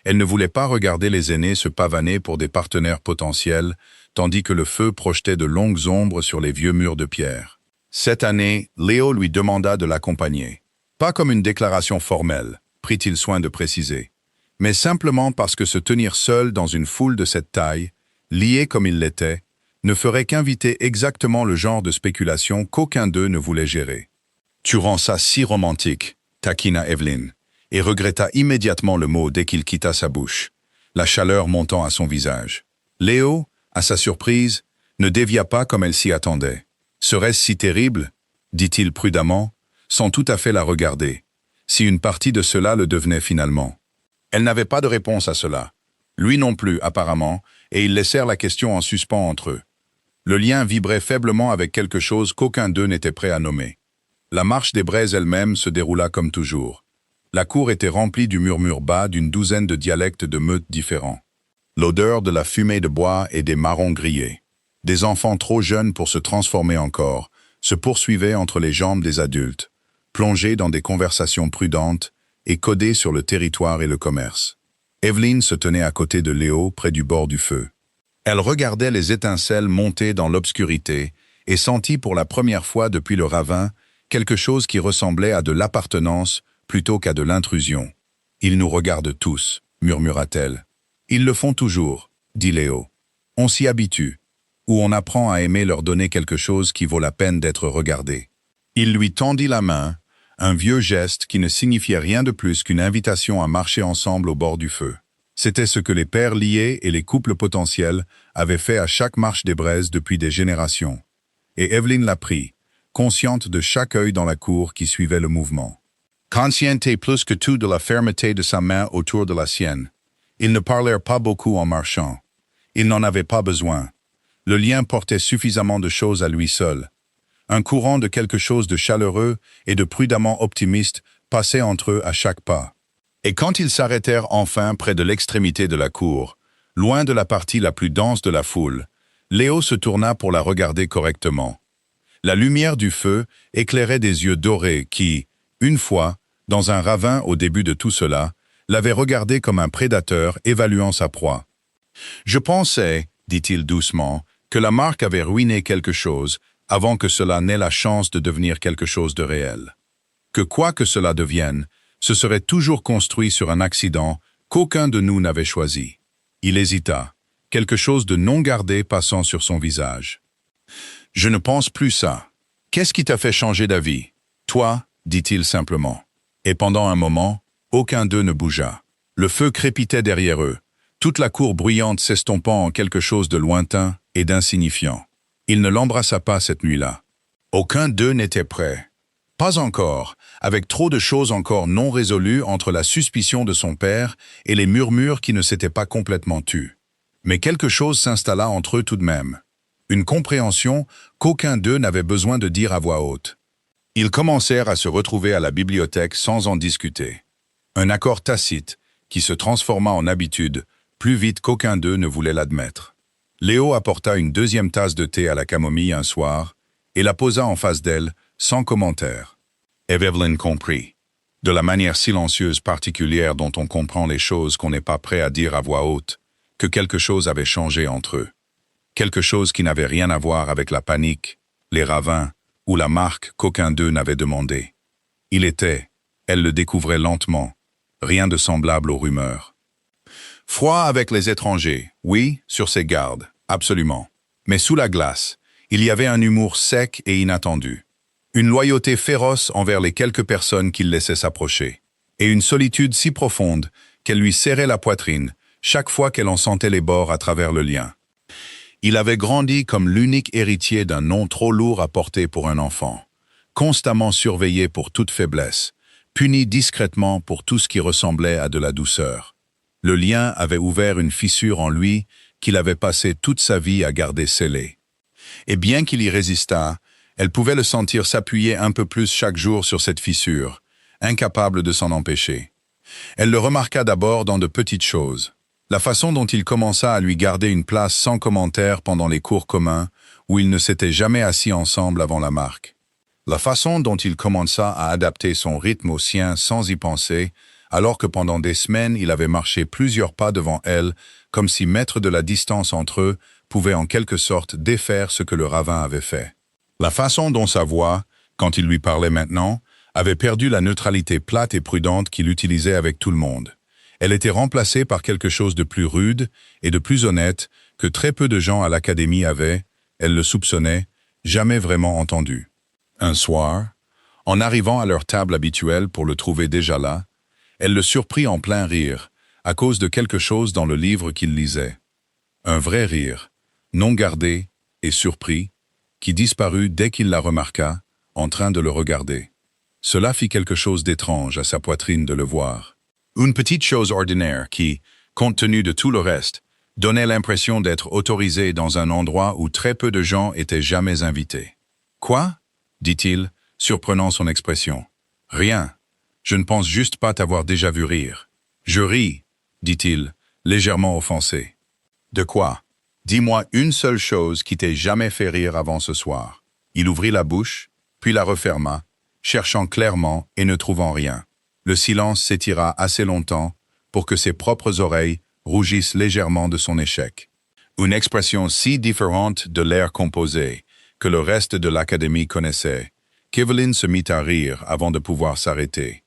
Elle ne voulait pas regarder les aînés se pavaner pour des partenaires potentiels, tandis que le feu projetait de longues ombres sur les vieux murs de pierre. Cette année, Léo lui demanda de l'accompagner. Pas comme une déclaration formelle, prit-il soin de préciser, mais simplement parce que se tenir seul dans une foule de cette taille, lié comme il l'était, ne ferait qu'inviter exactement le genre de spéculation qu'aucun d'eux ne voulait gérer. « Tu rends ça si romantique », taquina Evelyn, et regretta immédiatement le mot dès qu'il quitta sa bouche, la chaleur montant à son visage. Léo, à sa surprise, ne dévia pas comme elle s'y attendait. « Serait-ce si terrible ?» dit-il prudemment, sans tout à fait la regarder, si une partie de cela le devenait finalement. Elle n'avait pas de réponse à cela. Lui non plus, apparemment, et ils laissèrent la question en suspens entre eux. Le lien vibrait faiblement avec quelque chose qu'aucun d'eux n'était prêt à nommer. La marche des braises elle-même se déroula comme toujours. La cour était remplie du murmure bas d'une douzaine de dialectes de meutes différents. L'odeur de la fumée de bois et des marrons grillés. Des enfants trop jeunes pour se transformer encore, se poursuivaient entre les jambes des adultes, plongés dans des conversations prudentes et codés sur le territoire et le commerce. Evelyn se tenait à côté de Léo, près du bord du feu. Elle regardait les étincelles monter dans l'obscurité et sentit pour la première fois depuis le ravin quelque chose qui ressemblait à de l'appartenance plutôt qu'à de l'intrusion. « Ils nous regardent tous », murmura-t-elle. « Ils le font toujours », dit Léo. « On s'y habitue, ou on apprend à aimer leur donner quelque chose qui vaut la peine d'être regardé. » Il lui tendit la main, un vieux geste qui ne signifiait rien de plus qu'une invitation à marcher ensemble au bord du feu. C'était ce que les pères liés et les couples potentiels avaient fait à chaque marche des braises depuis des générations. Et Evelyn la prit, consciente de chaque œil dans la cour qui suivait le mouvement. Consciente plus que tout de la fermeté de sa main autour de la sienne. Ils ne parlèrent pas beaucoup en marchant. Ils n'en avaient pas besoin. Le lien portait suffisamment de choses à lui seul. Un courant de quelque chose de chaleureux et de prudemment optimiste passait entre eux à chaque pas. Et quand ils s'arrêtèrent enfin près de l'extrémité de la cour, loin de la partie la plus dense de la foule, Léo se tourna pour la regarder correctement. La lumière du feu éclairait des yeux dorés qui, une fois, dans un ravin au début de tout cela, l'avaient regardé comme un prédateur évaluant sa proie. « Je pensais, dit-il doucement, que la marque avait ruiné quelque chose avant que cela n'ait la chance de devenir quelque chose de réel. Que quoi que cela devienne, ce serait toujours construit sur un accident qu'aucun de nous n'avait choisi. » Il hésita, quelque chose de non gardé passant sur son visage. « Je ne pense plus ça. Qu'est-ce qui t'a fait changer d'avis? Toi, dit-il simplement. Et pendant un moment, aucun d'eux ne bougea. Le feu crépitait derrière eux, toute la cour bruyante s'estompant en quelque chose de lointain et d'insignifiant. Il ne l'embrassa pas cette nuit-là. Aucun d'eux n'était prêt. Pas encore, avec trop de choses encore non résolues entre la suspicion de son père et les murmures qui ne s'étaient pas complètement tus. Mais quelque chose s'installa entre eux tout de même. Une compréhension qu'aucun d'eux n'avait besoin de dire à voix haute. Ils commencèrent à se retrouver à la bibliothèque sans en discuter. Un accord tacite qui se transforma en habitude plus vite qu'aucun d'eux ne voulait l'admettre. Léo apporta une deuxième tasse de thé à la camomille un soir et la posa en face d'elle, sans commentaire. Evelyn comprit, de la manière silencieuse particulière dont on comprend les choses qu'on n'est pas prêt à dire à voix haute, que quelque chose avait changé entre eux. Quelque chose qui n'avait rien à voir avec la panique, les ravins ou la marque qu'aucun d'eux n'avait demandé. Il était, elle le découvrait lentement, rien de semblable aux rumeurs. Froid avec les étrangers, oui, sur ses gardes, absolument. Mais sous la glace, il y avait un humour sec et inattendu. Une loyauté féroce envers les quelques personnes qu'il laissait s'approcher. Et une solitude si profonde qu'elle lui serrait la poitrine chaque fois qu'elle en sentait les bords à travers le lien. Il avait grandi comme l'unique héritier d'un nom trop lourd à porter pour un enfant, constamment surveillé pour toute faiblesse, puni discrètement pour tout ce qui ressemblait à de la douceur. Le lien avait ouvert une fissure en lui qu'il avait passé toute sa vie à garder scellée. Et bien qu'il y résistât, elle pouvait le sentir s'appuyer un peu plus chaque jour sur cette fissure, incapable de s'en empêcher. Elle le remarqua d'abord dans de petites choses. La façon dont il commença à lui garder une place sans commentaire pendant les cours communs, où ils ne s'étaient jamais assis ensemble avant la marque. La façon dont il commença à adapter son rythme au sien sans y penser, alors que pendant des semaines il avait marché plusieurs pas devant elle, comme si mettre de la distance entre eux pouvait en quelque sorte défaire ce que le ravin avait fait. La façon dont sa voix, quand il lui parlait maintenant, avait perdu la neutralité plate et prudente qu'il utilisait avec tout le monde. Elle était remplacée par quelque chose de plus rude et de plus honnête que très peu de gens à l'académie avaient, elle le soupçonnait, jamais vraiment entendu. Un soir, en arrivant à leur table habituelle pour le trouver déjà là, elle le surprit en plein rire, à cause de quelque chose dans le livre qu'il lisait. Un vrai rire, non gardé et surpris, qui disparut dès qu'il la remarqua, en train de le regarder. Cela fit quelque chose d'étrange à sa poitrine de le voir. Une petite chose ordinaire qui, compte tenu de tout le reste, donnait l'impression d'être autorisée dans un endroit où très peu de gens étaient jamais invités. « Quoi ?» dit-il, surprenant son expression. « Rien. Je ne pense juste pas t'avoir déjà vu rire. »« Je ris, » dit-il, légèrement offensé. « De quoi ? Dis-moi une seule chose qui t'ait jamais fait rire avant ce soir. » Il ouvrit la bouche, puis la referma, cherchant clairement et ne trouvant rien. Le silence s'étira assez longtemps pour que ses propres oreilles rougissent légèrement de son échec. Une expression si différente de l'air composé que le reste de l'académie connaissait, qu'Evelyn se mit à rire avant de pouvoir s'arrêter.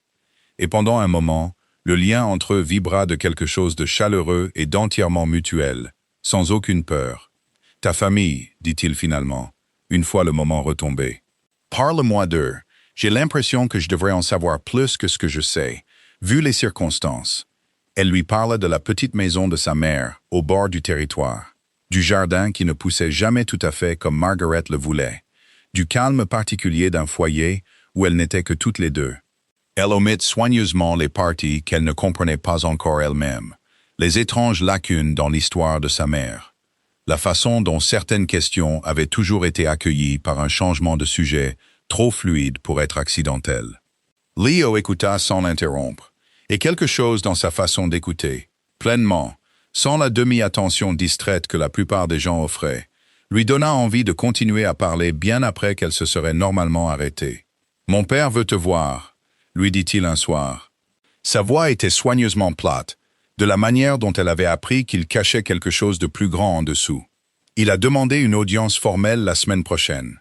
Et pendant un moment, le lien entre eux vibra de quelque chose de chaleureux et d'entièrement mutuel, sans aucune peur. « Ta famille, dit-il finalement, une fois le moment retombé. Parle-moi d'eux. J'ai l'impression que je devrais en savoir plus que ce que je sais, vu les circonstances. » Elle lui parla de la petite maison de sa mère, au bord du territoire, du jardin qui ne poussait jamais tout à fait comme Margaret le voulait, du calme particulier d'un foyer où elles n'étaient que toutes les deux. Elle omite soigneusement les parties qu'elle ne comprenait pas encore elle-même, les étranges lacunes dans l'histoire de sa mère, la façon dont certaines questions avaient toujours été accueillies par un changement de sujet trop fluide pour être accidentel. Leo écouta sans l'interrompre, et quelque chose dans sa façon d'écouter, pleinement, sans la demi-attention distraite que la plupart des gens offraient, lui donna envie de continuer à parler bien après qu'elle se serait normalement arrêtée. « Mon père veut te voir », lui dit-il un soir. Sa voix était soigneusement plate, de la manière dont elle avait appris qu'il cachait quelque chose de plus grand en dessous. Il a demandé une audience formelle la semaine prochaine.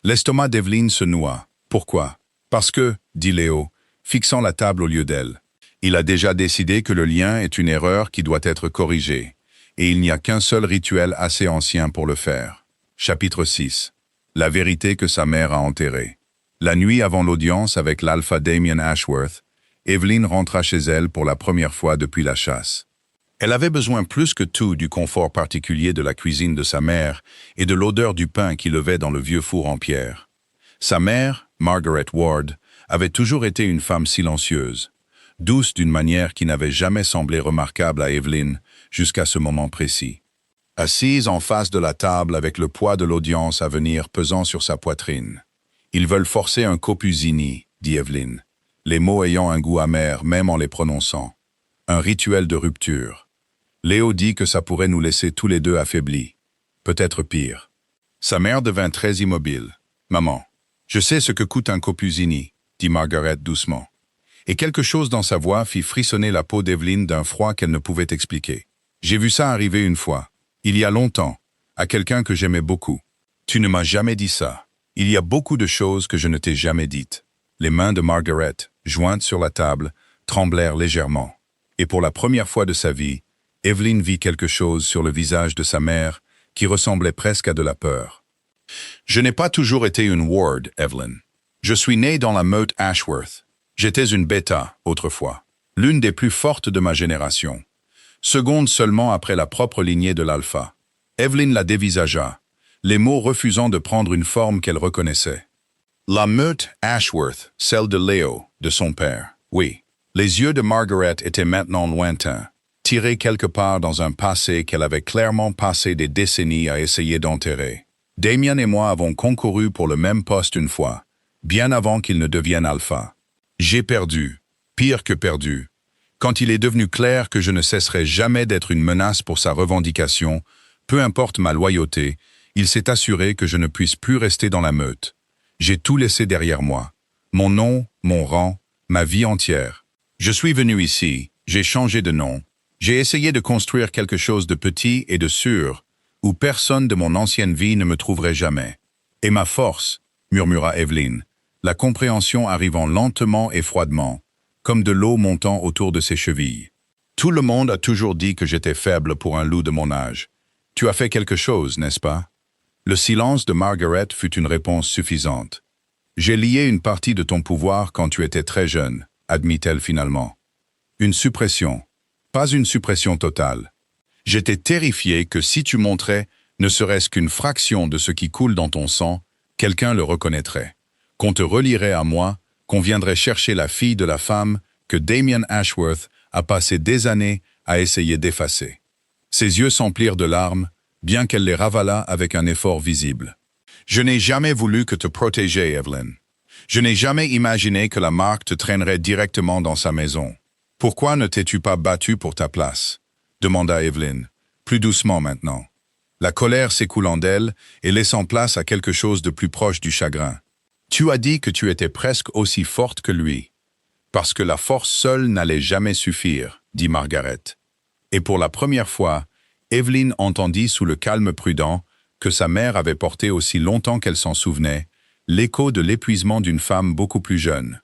L'estomac d'Evelyn se noua. Pourquoi? Parce que, dit Léo, fixant la table au lieu d'elle. Il a déjà décidé que le lien est une erreur qui doit être corrigée, et il n'y a qu'un seul rituel assez ancien pour le faire. Chapitre 6. La vérité que sa mère a enterrée. La nuit avant l'audience avec l'alpha Damien Ashworth, Evelyn rentra chez elle pour la première fois depuis la chasse. Elle avait besoin plus que tout du confort particulier de la cuisine de sa mère et de l'odeur du pain qui levait dans le vieux four en pierre. Sa mère, Margaret Ward, avait toujours été une femme silencieuse, douce d'une manière qui n'avait jamais semblé remarquable à Evelyn jusqu'à ce moment précis. Assise en face de la table avec le poids de l'audience à venir pesant sur sa poitrine. « Ils veulent forcer un Copusini », dit Evelyn, les mots ayant un goût amer même en les prononçant. Un rituel de rupture. Léo dit que ça pourrait nous laisser tous les deux affaiblis. Peut-être pire. Sa mère devint très immobile. « Maman, je sais ce que coûte un Copusini », dit Margaret doucement. Et quelque chose dans sa voix fit frissonner la peau d'Evelyn d'un froid qu'elle ne pouvait expliquer. « J'ai vu ça arriver une fois, il y a longtemps, à quelqu'un que j'aimais beaucoup. Tu ne m'as jamais dit ça. Il y a beaucoup de choses que je ne t'ai jamais dites. » Les mains de Margaret, jointes sur la table, tremblèrent légèrement. Et pour la première fois de sa vie, Evelyn vit quelque chose sur le visage de sa mère qui ressemblait presque à de la peur. « Je n'ai pas toujours été une Ward, Evelyn. Je suis née dans la meute Ashworth. J'étais une bêta, autrefois, l'une des plus fortes de ma génération, seconde seulement après la propre lignée de l'alpha. » Evelyn la dévisagea, les mots refusant de prendre une forme qu'elle reconnaissait. La meute Ashworth, celle de Léo, de son père, oui. Les yeux de Margaret étaient maintenant lointains, tirés quelque part dans un passé qu'elle avait clairement passé des décennies à essayer d'enterrer. Damien et moi avons concouru pour le même poste une fois, bien avant qu'il ne devienne alpha. J'ai perdu, pire que perdu. Quand il est devenu clair que je ne cesserai jamais d'être une menace pour sa revendication, peu importe ma loyauté, il s'est assuré que je ne puisse plus rester dans la meute. J'ai tout laissé derrière moi. Mon nom, mon rang, ma vie entière. Je suis venu ici, j'ai changé de nom. J'ai essayé de construire quelque chose de petit et de sûr, où personne de mon ancienne vie ne me trouverait jamais. Et ma force, murmura Evelyn, la compréhension arrivant lentement et froidement, comme de l'eau montant autour de ses chevilles. Tout le monde a toujours dit que j'étais faible pour un loup de mon âge. Tu as fait quelque chose, n'est-ce pas? Le silence de Margaret fut une réponse suffisante. J'ai lié une partie de ton pouvoir quand tu étais très jeune, admit-elle finalement. Une suppression, pas une suppression totale. J'étais terrifié que si tu montrais, ne serait-ce qu'une fraction de ce qui coule dans ton sang, quelqu'un le reconnaîtrait. Qu'on te relierait à moi, qu'on viendrait chercher la fille de la femme que Damien Ashworth a passé des années à essayer d'effacer. Ses yeux s'emplirent de larmes, bien qu'elle les ravalât avec un effort visible. Je n'ai jamais voulu que te protéger, Evelyn. Je n'ai jamais imaginé que la marque te traînerait directement dans sa maison. Pourquoi ne t'es-tu pas battue pour ta place? Demanda Evelyn, plus doucement maintenant. La colère s'écoulant d'elle et laissant place à quelque chose de plus proche du chagrin. Tu as dit que tu étais presque aussi forte que lui, parce que la force seule n'allait jamais suffire. dit Margaret. Et pour la première fois, Evelyn entendit sous le calme prudent que sa mère avait porté aussi longtemps qu'elle s'en souvenait, l'écho de l'épuisement d'une femme beaucoup plus jeune.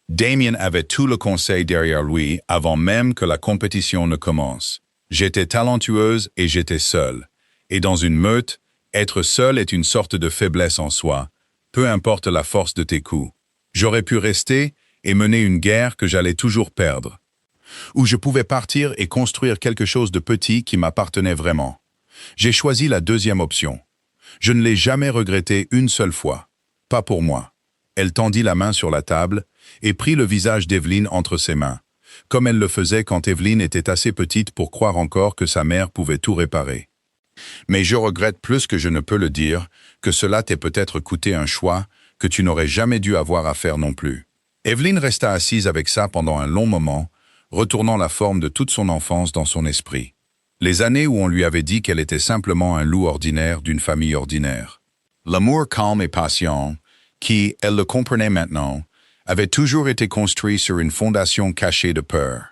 Damien avait tout le conseil derrière lui avant même que la compétition ne commence. J'étais talentueuse et j'étais seule. Et dans une meute, être seule est une sorte de faiblesse en soi, peu importe la force de tes coups. J'aurais pu rester et mener une guerre que j'allais toujours perdre. Ou je pouvais partir et construire quelque chose de petit qui m'appartenait vraiment. J'ai choisi la deuxième option. Je ne l'ai jamais regretté une seule fois. Pas pour moi. Elle tendit la main sur la table et prit le visage d'Evelyn entre ses mains, comme elle le faisait quand Evelyn était assez petite pour croire encore que sa mère pouvait tout réparer. Mais je regrette plus que je ne peux le dire, que cela t'ait peut-être coûté un choix que tu n'aurais jamais dû avoir à faire non plus. Evelyn resta assise avec ça pendant un long moment, retournant la forme de toute son enfance dans son esprit. Les années où on lui avait dit qu'elle était simplement un loup ordinaire d'une famille ordinaire. L'amour calme et patient, qui, elle le comprenait maintenant, avait toujours été construit sur une fondation cachée de peur.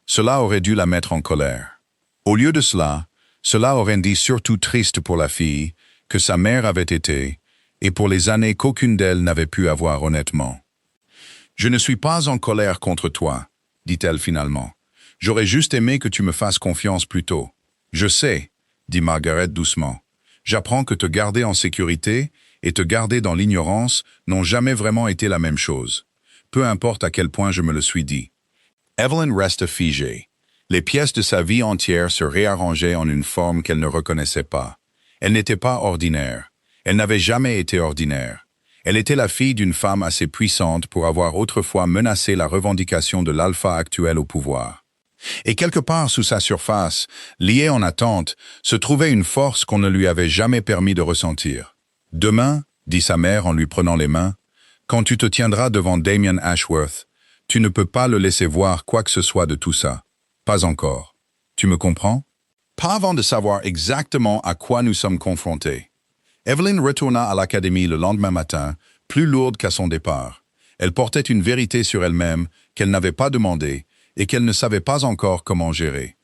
Cela aurait dû la mettre en colère. Au lieu de cela, cela aurait rendu surtout triste pour la fille, que sa mère avait été, et pour les années qu'aucune d'elles n'avait pu avoir honnêtement. « Je ne suis pas en colère contre toi, » dit-elle finalement. « J'aurais juste aimé que tu me fasses confiance plus tôt. »« Je sais, » dit Margaret doucement. « J'apprends que te garder en sécurité et te garder dans l'ignorance n'ont jamais vraiment été la même chose. Peu importe à quel point je me le suis dit. » Evelyn resta figée. Les pièces de sa vie entière se réarrangeaient en une forme qu'elle ne reconnaissait pas. Elle n'était pas ordinaire. Elle n'avait jamais été ordinaire. Elle était la fille d'une femme assez puissante pour avoir autrefois menacé la revendication de l'alpha actuel au pouvoir. Et quelque part sous sa surface, liée en attente, se trouvait une force qu'on ne lui avait jamais permis de ressentir. « Demain, » dit sa mère en lui prenant les mains, « quand tu te tiendras devant Damien Ashworth, tu ne peux pas le laisser voir quoi que ce soit de tout ça. Pas encore. Tu me comprends? Pas avant de savoir exactement à quoi nous sommes confrontés. » Evelyn retourna à l'académie le lendemain matin, plus lourde qu'à son départ. Elle portait une vérité sur elle-même qu'elle n'avait pas demandée et qu'elle ne savait pas encore comment gérer.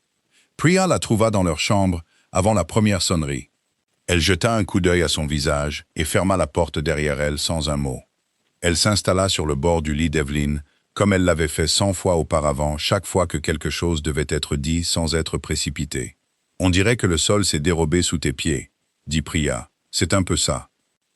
Priya la trouva dans leur chambre avant la première sonnerie. Elle jeta un coup d'œil à son visage et ferma la porte derrière elle sans un mot. Elle s'installa sur le bord du lit d'Evelyn, comme elle l'avait fait 100 fois auparavant, chaque fois que quelque chose devait être dit sans être précipité. « On dirait que le sol s'est dérobé sous tes pieds, » dit Priya. « C'est un peu ça. »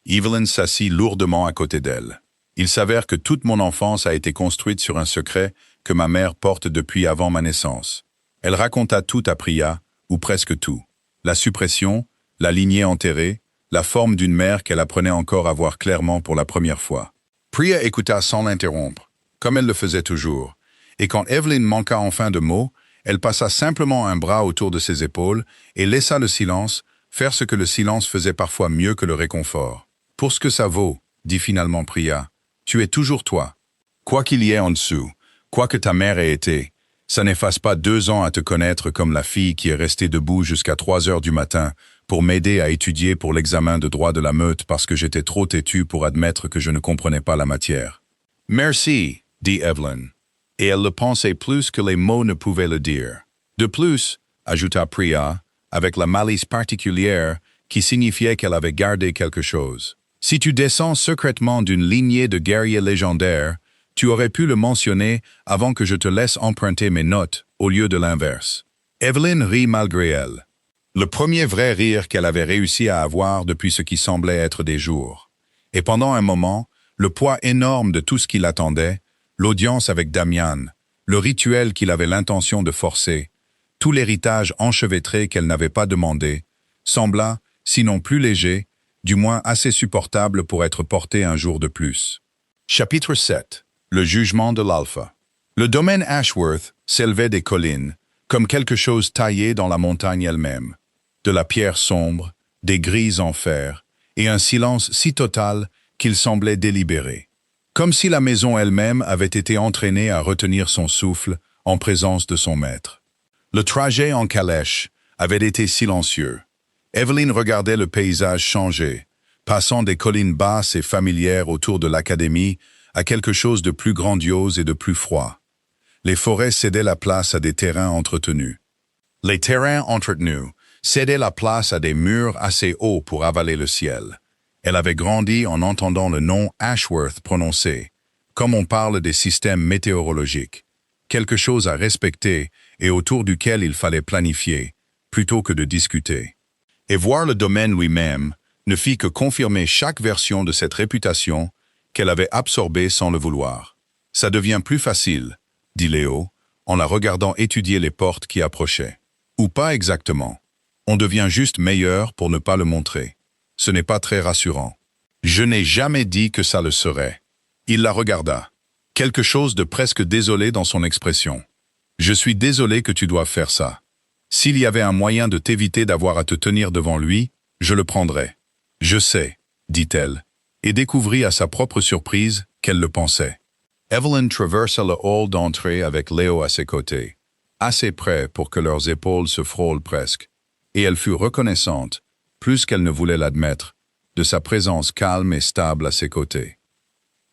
Evelyn s'assit lourdement à côté d'elle. « Il s'avère que toute mon enfance a été construite sur un secret que ma mère porte depuis avant ma naissance. » Elle raconta tout à Priya, ou presque tout. La suppression, la lignée enterrée, la forme d'une mère qu'elle apprenait encore à voir clairement pour la première fois. Priya écouta sans l'interrompre, comme elle le faisait toujours, et quand Evelyn manqua enfin de mots, elle passa simplement un bras autour de ses épaules et laissa le silence faire ce que le silence faisait parfois mieux que le réconfort. « Pour ce que ça vaut, » dit finalement Priya, « tu es toujours toi. Quoi qu'il y ait en dessous, quoi que ta mère ait été, ça n'efface pas 2 ans à te connaître comme la fille qui est restée debout jusqu'à 3 heures du matin pour m'aider à étudier pour l'examen de droit de la meute parce que j'étais trop têtu pour admettre que je ne comprenais pas la matière. »« Merci, » dit Evelyn. Et elle le pensait plus que les mots ne pouvaient le dire. De plus, ajouta Priya, avec la malice particulière qui signifiait qu'elle avait gardé quelque chose. Si tu descends secrètement d'une lignée de guerriers légendaires, tu aurais pu le mentionner avant que je te laisse emprunter mes notes, au lieu de l'inverse. Evelyn rit malgré elle. Le premier vrai rire qu'elle avait réussi à avoir depuis ce qui semblait être des jours. Et pendant un moment, le poids énorme de tout ce qui l'attendait, l'audience avec Damian, le rituel qu'il avait l'intention de forcer, tout l'héritage enchevêtré qu'elle n'avait pas demandé, sembla, sinon plus léger, du moins assez supportable pour être porté un jour de plus. Chapitre 7. Le jugement de l'Alpha. Le domaine Ashworth s'élevait des collines, comme quelque chose taillé dans la montagne elle-même, de la pierre sombre, des grilles en fer, et un silence si total qu'il semblait délibéré. Comme si la maison elle-même avait été entraînée à retenir son souffle en présence de son maître. Le trajet en calèche avait été silencieux. Evelyn regardait le paysage changer, passant des collines basses et familières autour de l'académie à quelque chose de plus grandiose et de plus froid. Les forêts cédaient la place à des terrains entretenus. Les terrains entretenus cédaient la place à des murs assez hauts pour avaler le ciel. Elle avait grandi en entendant le nom Ashworth prononcé, comme on parle des systèmes météorologiques, quelque chose à respecter et autour duquel il fallait planifier, plutôt que de discuter. Et voir le domaine lui-même ne fit que confirmer chaque version de cette réputation qu'elle avait absorbée sans le vouloir. « Ça devient plus facile », dit Léo, en la regardant étudier les portes qui approchaient. « Ou pas exactement. On devient juste meilleur pour ne pas le montrer. Ce n'est pas très rassurant. » Je n'ai jamais dit que ça le serait. Il la regarda. Quelque chose de presque désolé dans son expression. « Je suis désolé que tu doives faire ça. S'il y avait un moyen de t'éviter d'avoir à te tenir devant lui, je le prendrais. »« Je sais, » dit-elle, et découvrit à sa propre surprise qu'elle le pensait. Evelyn traversa le hall d'entrée avec Léo à ses côtés, assez près pour que leurs épaules se frôlent presque, et elle fut reconnaissante, plus qu'elle ne voulait l'admettre, de sa présence calme et stable à ses côtés.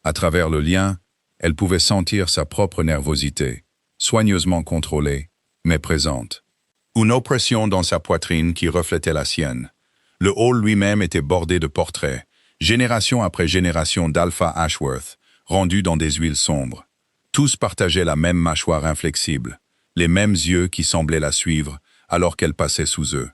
À travers le lien, elle pouvait sentir sa propre nervosité, soigneusement contrôlée, mais présente. Une oppression dans sa poitrine qui reflétait la sienne. Le hall lui-même était bordé de portraits, génération après génération d'Alpha Ashworth, rendus dans des huiles sombres. Tous partageaient la même mâchoire inflexible, les mêmes yeux qui semblaient la suivre alors qu'elle passait sous eux.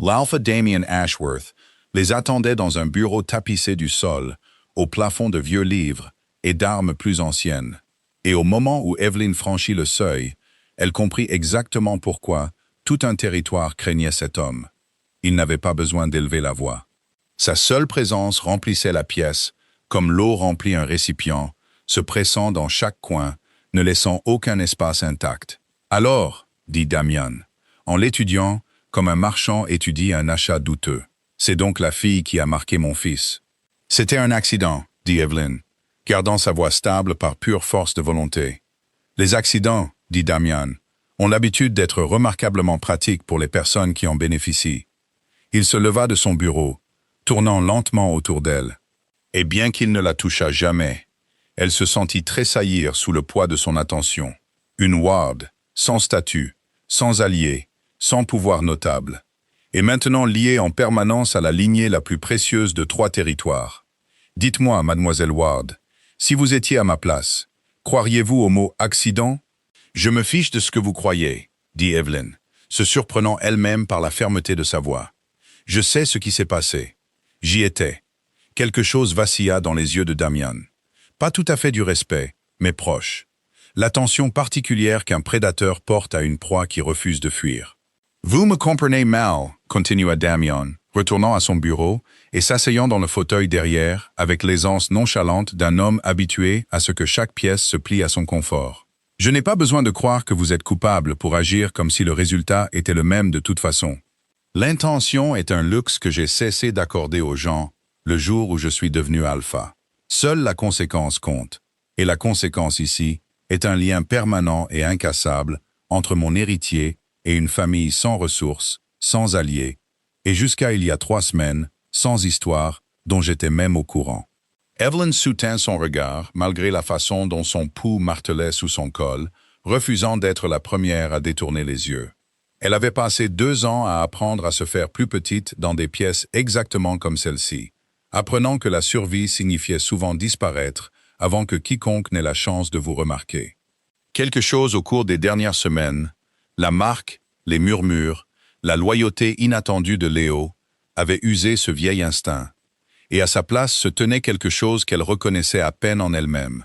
L'Alpha Damien Ashworth les attendait dans un bureau tapissé du sol, au plafond de vieux livres et d'armes plus anciennes. Et au moment où Evelyn franchit le seuil, elle comprit exactement pourquoi tout un territoire craignait cet homme. Il n'avait pas besoin d'élever la voix. Sa seule présence remplissait la pièce, comme l'eau remplit un récipient, se pressant dans chaque coin, ne laissant aucun espace intact. « Alors, » dit Damian, en l'étudiant comme un marchand étudie un achat douteux. « C'est donc la fille qui a marqué mon fils. »« C'était un accident, » dit Evelyn, gardant sa voix stable par pure force de volonté. « Les accidents, » dit Damian, ont l'habitude d'être remarquablement pratiques pour les personnes qui en bénéficient. Il se leva de son bureau, tournant lentement autour d'elle. Et bien qu'il ne la touchât jamais, elle se sentit tressaillir sous le poids de son attention. Une Ward, sans statut, sans allié, sans pouvoir notable, et maintenant liée en permanence à la lignée la plus précieuse de 3 territoires. Dites-moi, mademoiselle Ward, si vous étiez à ma place, croiriez-vous au mot « accident » ? Je me fiche de ce que vous croyez, dit Evelyn, se surprenant elle-même par la fermeté de sa voix. Je sais ce qui s'est passé. J'y étais. Quelque chose vacilla dans les yeux de Damian. Pas tout à fait du respect, mais proche. L'attention particulière qu'un prédateur porte à une proie qui refuse de fuir. « Vous me comprenez mal, » continua Damian, retournant à son bureau et s'asseyant dans le fauteuil derrière avec l'aisance nonchalante d'un homme habitué à ce que chaque pièce se plie à son confort. « Je n'ai pas besoin de croire que vous êtes coupable pour agir comme si le résultat était le même de toute façon. L'intention est un luxe que j'ai cessé d'accorder aux gens le jour où je suis devenu alpha. Seule la conséquence compte, et la conséquence ici est un lien permanent et incassable entre mon héritier et une famille sans ressources, sans alliés, et jusqu'à il y a 3 semaines, sans histoire, dont j'étais même au courant. » Evelyn soutint son regard, malgré la façon dont son pouls martelait sous son col, refusant d'être la première à détourner les yeux. Elle avait passé 2 ans à apprendre à se faire plus petite dans des pièces exactement comme celle-ci, apprenant que la survie signifiait souvent disparaître avant que quiconque n'ait la chance de vous remarquer. Quelque chose au cours des dernières semaines, la marque, les murmures, la loyauté inattendue de Léo, avait usé ce vieil instinct, et à sa place se tenait quelque chose qu'elle reconnaissait à peine en elle-même.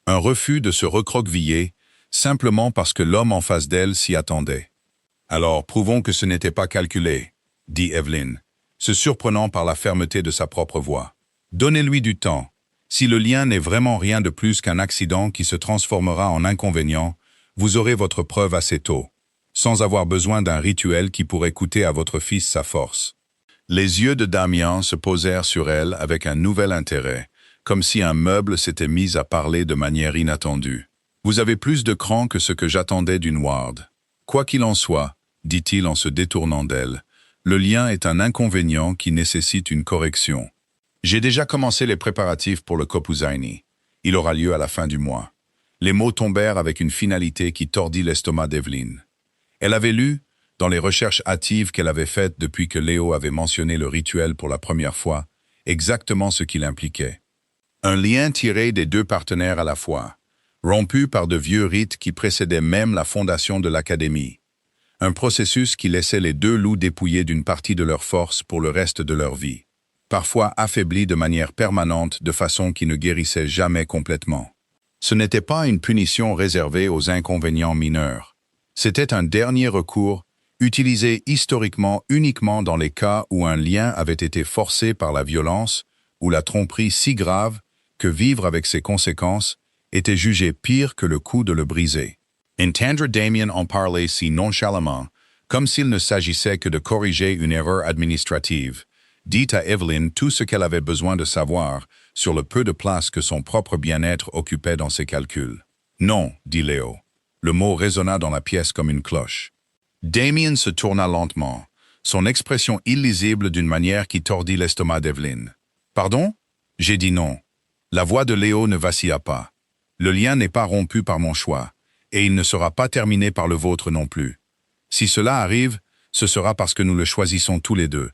Un refus de se recroqueviller, simplement parce que l'homme en face d'elle s'y attendait. « Alors, prouvons que ce n'était pas calculé, » dit Evelyn, se surprenant par la fermeté de sa propre voix. « Donnez-lui du temps. Si le lien n'est vraiment rien de plus qu'un accident qui se transformera en inconvénient, vous aurez votre preuve assez tôt, sans avoir besoin d'un rituel qui pourrait coûter à votre fils sa force. » Les yeux de Damian se posèrent sur elle avec un nouvel intérêt, comme si un meuble s'était mis à parler de manière inattendue. « Vous avez plus de cran que ce que j'attendais d'une Ward. Quoi qu'il en soit, dit-il en se détournant d'elle, le lien est un inconvénient qui nécessite une correction. J'ai déjà commencé les préparatifs pour le Kopuzaini. Il aura lieu à la fin du mois. Les mots tombèrent avec une finalité qui tordit l'estomac d'Evelyn. Elle avait lu, dans les recherches hâtives qu'elle avait faites depuis que Léo avait mentionné le rituel pour la première fois, exactement ce qu'il impliquait. Un lien tiré des deux partenaires à la fois, rompu par de vieux rites qui précédaient même la fondation de l'Académie. Un processus qui laissait les deux loups dépouillés d'une partie de leur force pour le reste de leur vie, parfois affaiblis de manière permanente de façon qui ne guérissait jamais complètement. Ce n'était pas une punition réservée aux inconvénients mineurs. C'était un dernier recours, utilisé historiquement uniquement dans les cas où un lien avait été forcé par la violence ou la tromperie si grave que vivre avec ses conséquences était jugé pire que le coup de le briser. Entendre Damien en parler si nonchalamment, comme s'il ne s'agissait que de corriger une erreur administrative, dit à Evelyn tout ce qu'elle avait besoin de savoir sur le peu de place que son propre bien-être occupait dans ses calculs. « Non », dit Léo. Le mot résonna dans la pièce comme une cloche. Damien se tourna lentement, son expression illisible d'une manière qui tordit l'estomac d'Evelyn. « Pardon ?» J'ai dit non. La voix de Léo ne vacilla pas. Le lien n'est pas rompu par mon choix, et il ne sera pas terminé par le vôtre non plus. Si cela arrive, ce sera parce que nous le choisissons tous les deux,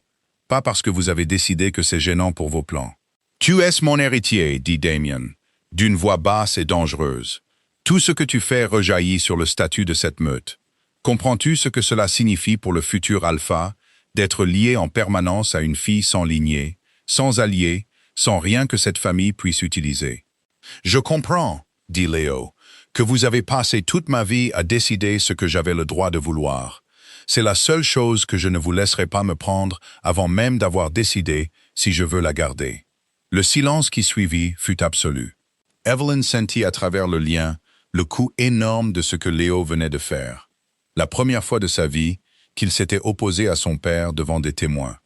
pas parce que vous avez décidé que c'est gênant pour vos plans. « Tu es mon héritier, » dit Damien, d'une voix basse et dangereuse. « Tout ce que tu fais rejaillit sur le statut de cette meute. Comprends-tu ce que cela signifie pour le futur alpha, d'être lié en permanence à une fille sans lignée, sans allié, sans rien que cette famille puisse utiliser? Je comprends, dit Léo, que vous avez passé toute ma vie à décider ce que j'avais le droit de vouloir. C'est la seule chose que je ne vous laisserai pas me prendre avant même d'avoir décidé si je veux la garder. » Le silence qui suivit fut absolu. Evelyn sentit à travers le lien le coup énorme de ce que Léo venait de faire. La première fois de sa vie qu'il s'était opposé à son père devant des témoins.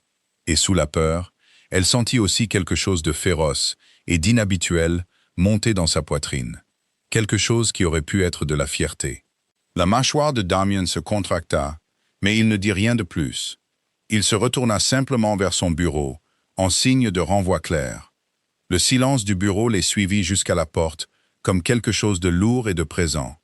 Et sous la peur, elle sentit aussi quelque chose de féroce et d'inhabituel monter dans sa poitrine. Quelque chose qui aurait pu être de la fierté. La mâchoire de Damien se contracta, mais il ne dit rien de plus. Il se retourna simplement vers son bureau, en signe de renvoi clair. Le silence du bureau les suivit jusqu'à la porte, comme quelque chose de lourd et de présent.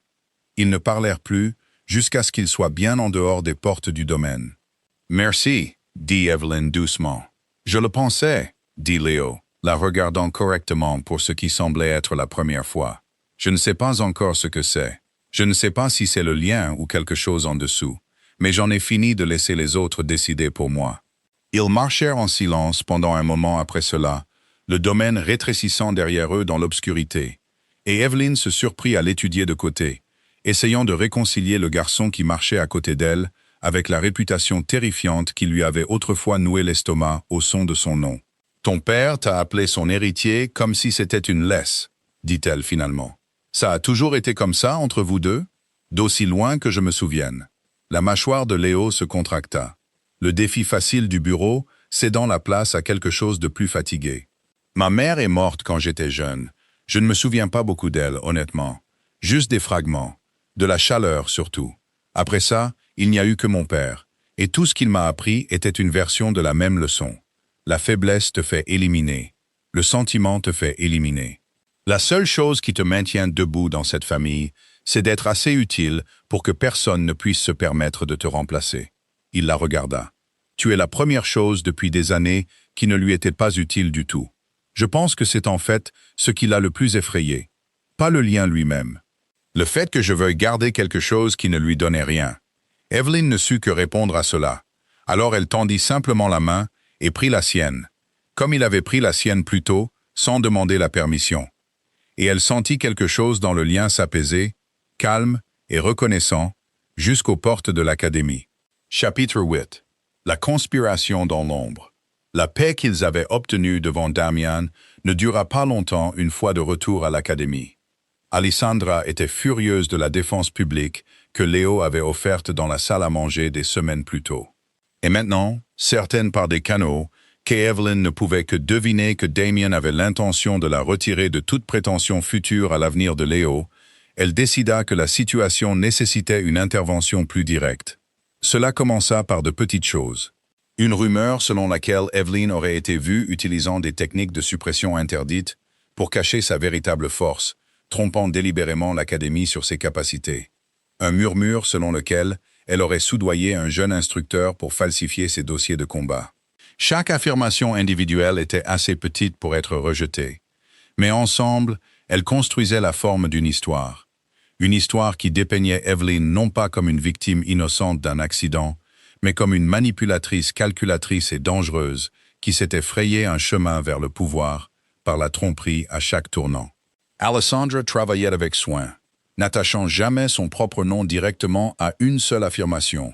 Ils ne parlèrent plus, jusqu'à ce qu'ils soient bien en dehors des portes du domaine. « Merci, » dit Evelyn doucement. « Je le pensais, » dit Léo, la regardant correctement pour ce qui semblait être la première fois. « Je ne sais pas encore ce que c'est. Je ne sais pas si c'est le lien ou quelque chose en dessous, mais j'en ai fini de laisser les autres décider pour moi. » Ils marchèrent en silence pendant un moment après cela, le domaine rétrécissant derrière eux dans l'obscurité, et Evelyn se surprit à l'étudier de côté, essayant de réconcilier le garçon qui marchait à côté d'elle avec la réputation terrifiante qui lui avait autrefois noué l'estomac au son de son nom. « Ton père t'a appelé son héritier comme si c'était une laisse, » dit-elle finalement. « Ça a toujours été comme ça entre vous deux, d'aussi loin que je me souvienne. » La mâchoire de Léo se contracta. Le défi facile du bureau cédant la place à quelque chose de plus fatigué. « Ma mère est morte quand j'étais jeune. Je ne me souviens pas beaucoup d'elle, honnêtement. Juste des fragments. De la chaleur, surtout. Après ça, il n'y a eu que mon père. Et tout ce qu'il m'a appris était une version de la même leçon. La faiblesse te fait éliminer. Le sentiment te fait éliminer. La seule chose qui te maintient debout dans cette famille, c'est d'être assez utile pour que personne ne puisse se permettre de te remplacer. » Il la regarda. « Tu es la première chose depuis des années qui ne lui était pas utile du tout. Je pense que c'est en fait ce qui l'a le plus effrayé. Pas le lien lui-même. Le fait que je veuille garder quelque chose qui ne lui donnait rien. » Evelyn ne sut que répondre à cela. Alors elle tendit simplement la main et prit la sienne, comme il avait pris la sienne plus tôt, sans demander la permission. Et elle sentit quelque chose dans le lien s'apaiser, calme et reconnaissant, jusqu'aux portes de l'Académie. Chapitre 8. La conspiration dans l'ombre. La paix qu'ils avaient obtenue devant Damien ne dura pas longtemps une fois de retour à l'Académie. Alessandra était furieuse de la défense publique que Léo avait offerte dans la salle à manger des semaines plus tôt. Et maintenant, certaine par des canaux, qu'Evelyn ne pouvait que deviner que Damien avait l'intention de la retirer de toute prétention future à l'avenir de Léo, elle décida que la situation nécessitait une intervention plus directe. Cela commença par de petites choses. Une rumeur selon laquelle Evelyn aurait été vue utilisant des techniques de suppression interdites pour cacher sa véritable force, trompant délibérément l'Académie sur ses capacités. Un murmure selon lequel elle aurait soudoyé un jeune instructeur pour falsifier ses dossiers de combat. Chaque affirmation individuelle était assez petite pour être rejetée. Mais ensemble, elles construisaient la forme d'une histoire. Une histoire qui dépeignait Evelyn non pas comme une victime innocente d'un accident, mais comme une manipulatrice calculatrice et dangereuse qui s'était frayé un chemin vers le pouvoir par la tromperie à chaque tournant. Alessandra travaillait avec soin, n'attachant jamais son propre nom directement à une seule affirmation.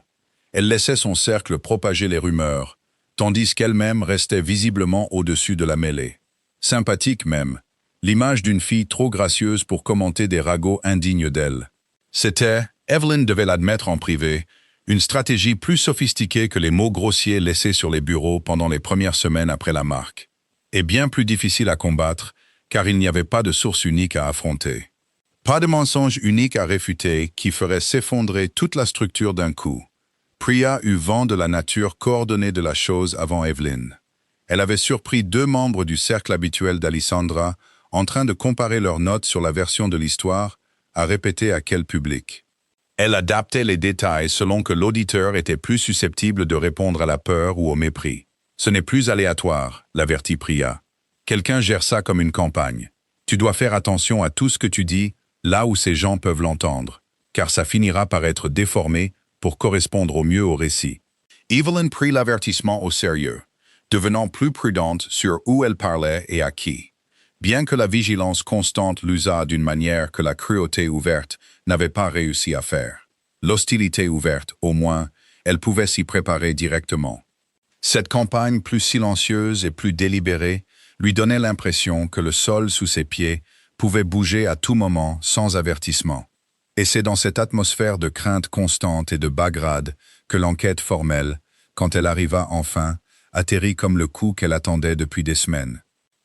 Elle laissait son cercle propager les rumeurs, tandis qu'elle-même restait visiblement au-dessus de la mêlée. Sympathique même, l'image d'une fille trop gracieuse pour commenter des ragots indignes d'elle. C'était, Evelyn devait l'admettre en privé, une stratégie plus sophistiquée que les mots grossiers laissés sur les bureaux pendant les premières semaines après la marque, et bien plus difficile à combattre, car il n'y avait pas de source unique à affronter. Pas de mensonge unique à réfuter qui ferait s'effondrer toute la structure d'un coup. Priya eut vent de la nature coordonnée de la chose avant Evelyn. Elle avait surpris 2 membres du cercle habituel d'Alessandra en train de comparer leurs notes sur la version de l'histoire à répéter à quel public. Elle adaptait les détails selon que l'auditeur était plus susceptible de répondre à la peur ou au mépris. Ce n'est plus aléatoire, l'avertit Priya. Quelqu'un gère ça comme une campagne. Tu dois faire attention à tout ce que tu dis, là où ces gens peuvent l'entendre, car ça finira par être déformé pour correspondre au mieux au récit. Evelyn prit l'avertissement au sérieux, devenant plus prudente sur où elle parlait et à qui. Bien que la vigilance constante l'usât d'une manière que la cruauté ouverte n'avait pas réussi à faire. L'hostilité ouverte, au moins, elle pouvait s'y préparer directement. Cette campagne plus silencieuse et plus délibérée lui donnait l'impression que le sol sous ses pieds pouvait bouger à tout moment sans avertissement. Et c'est dans cette atmosphère de crainte constante et de bas-grade que l'enquête formelle, quand elle arriva enfin, atterrit comme le coup qu'elle attendait depuis des semaines.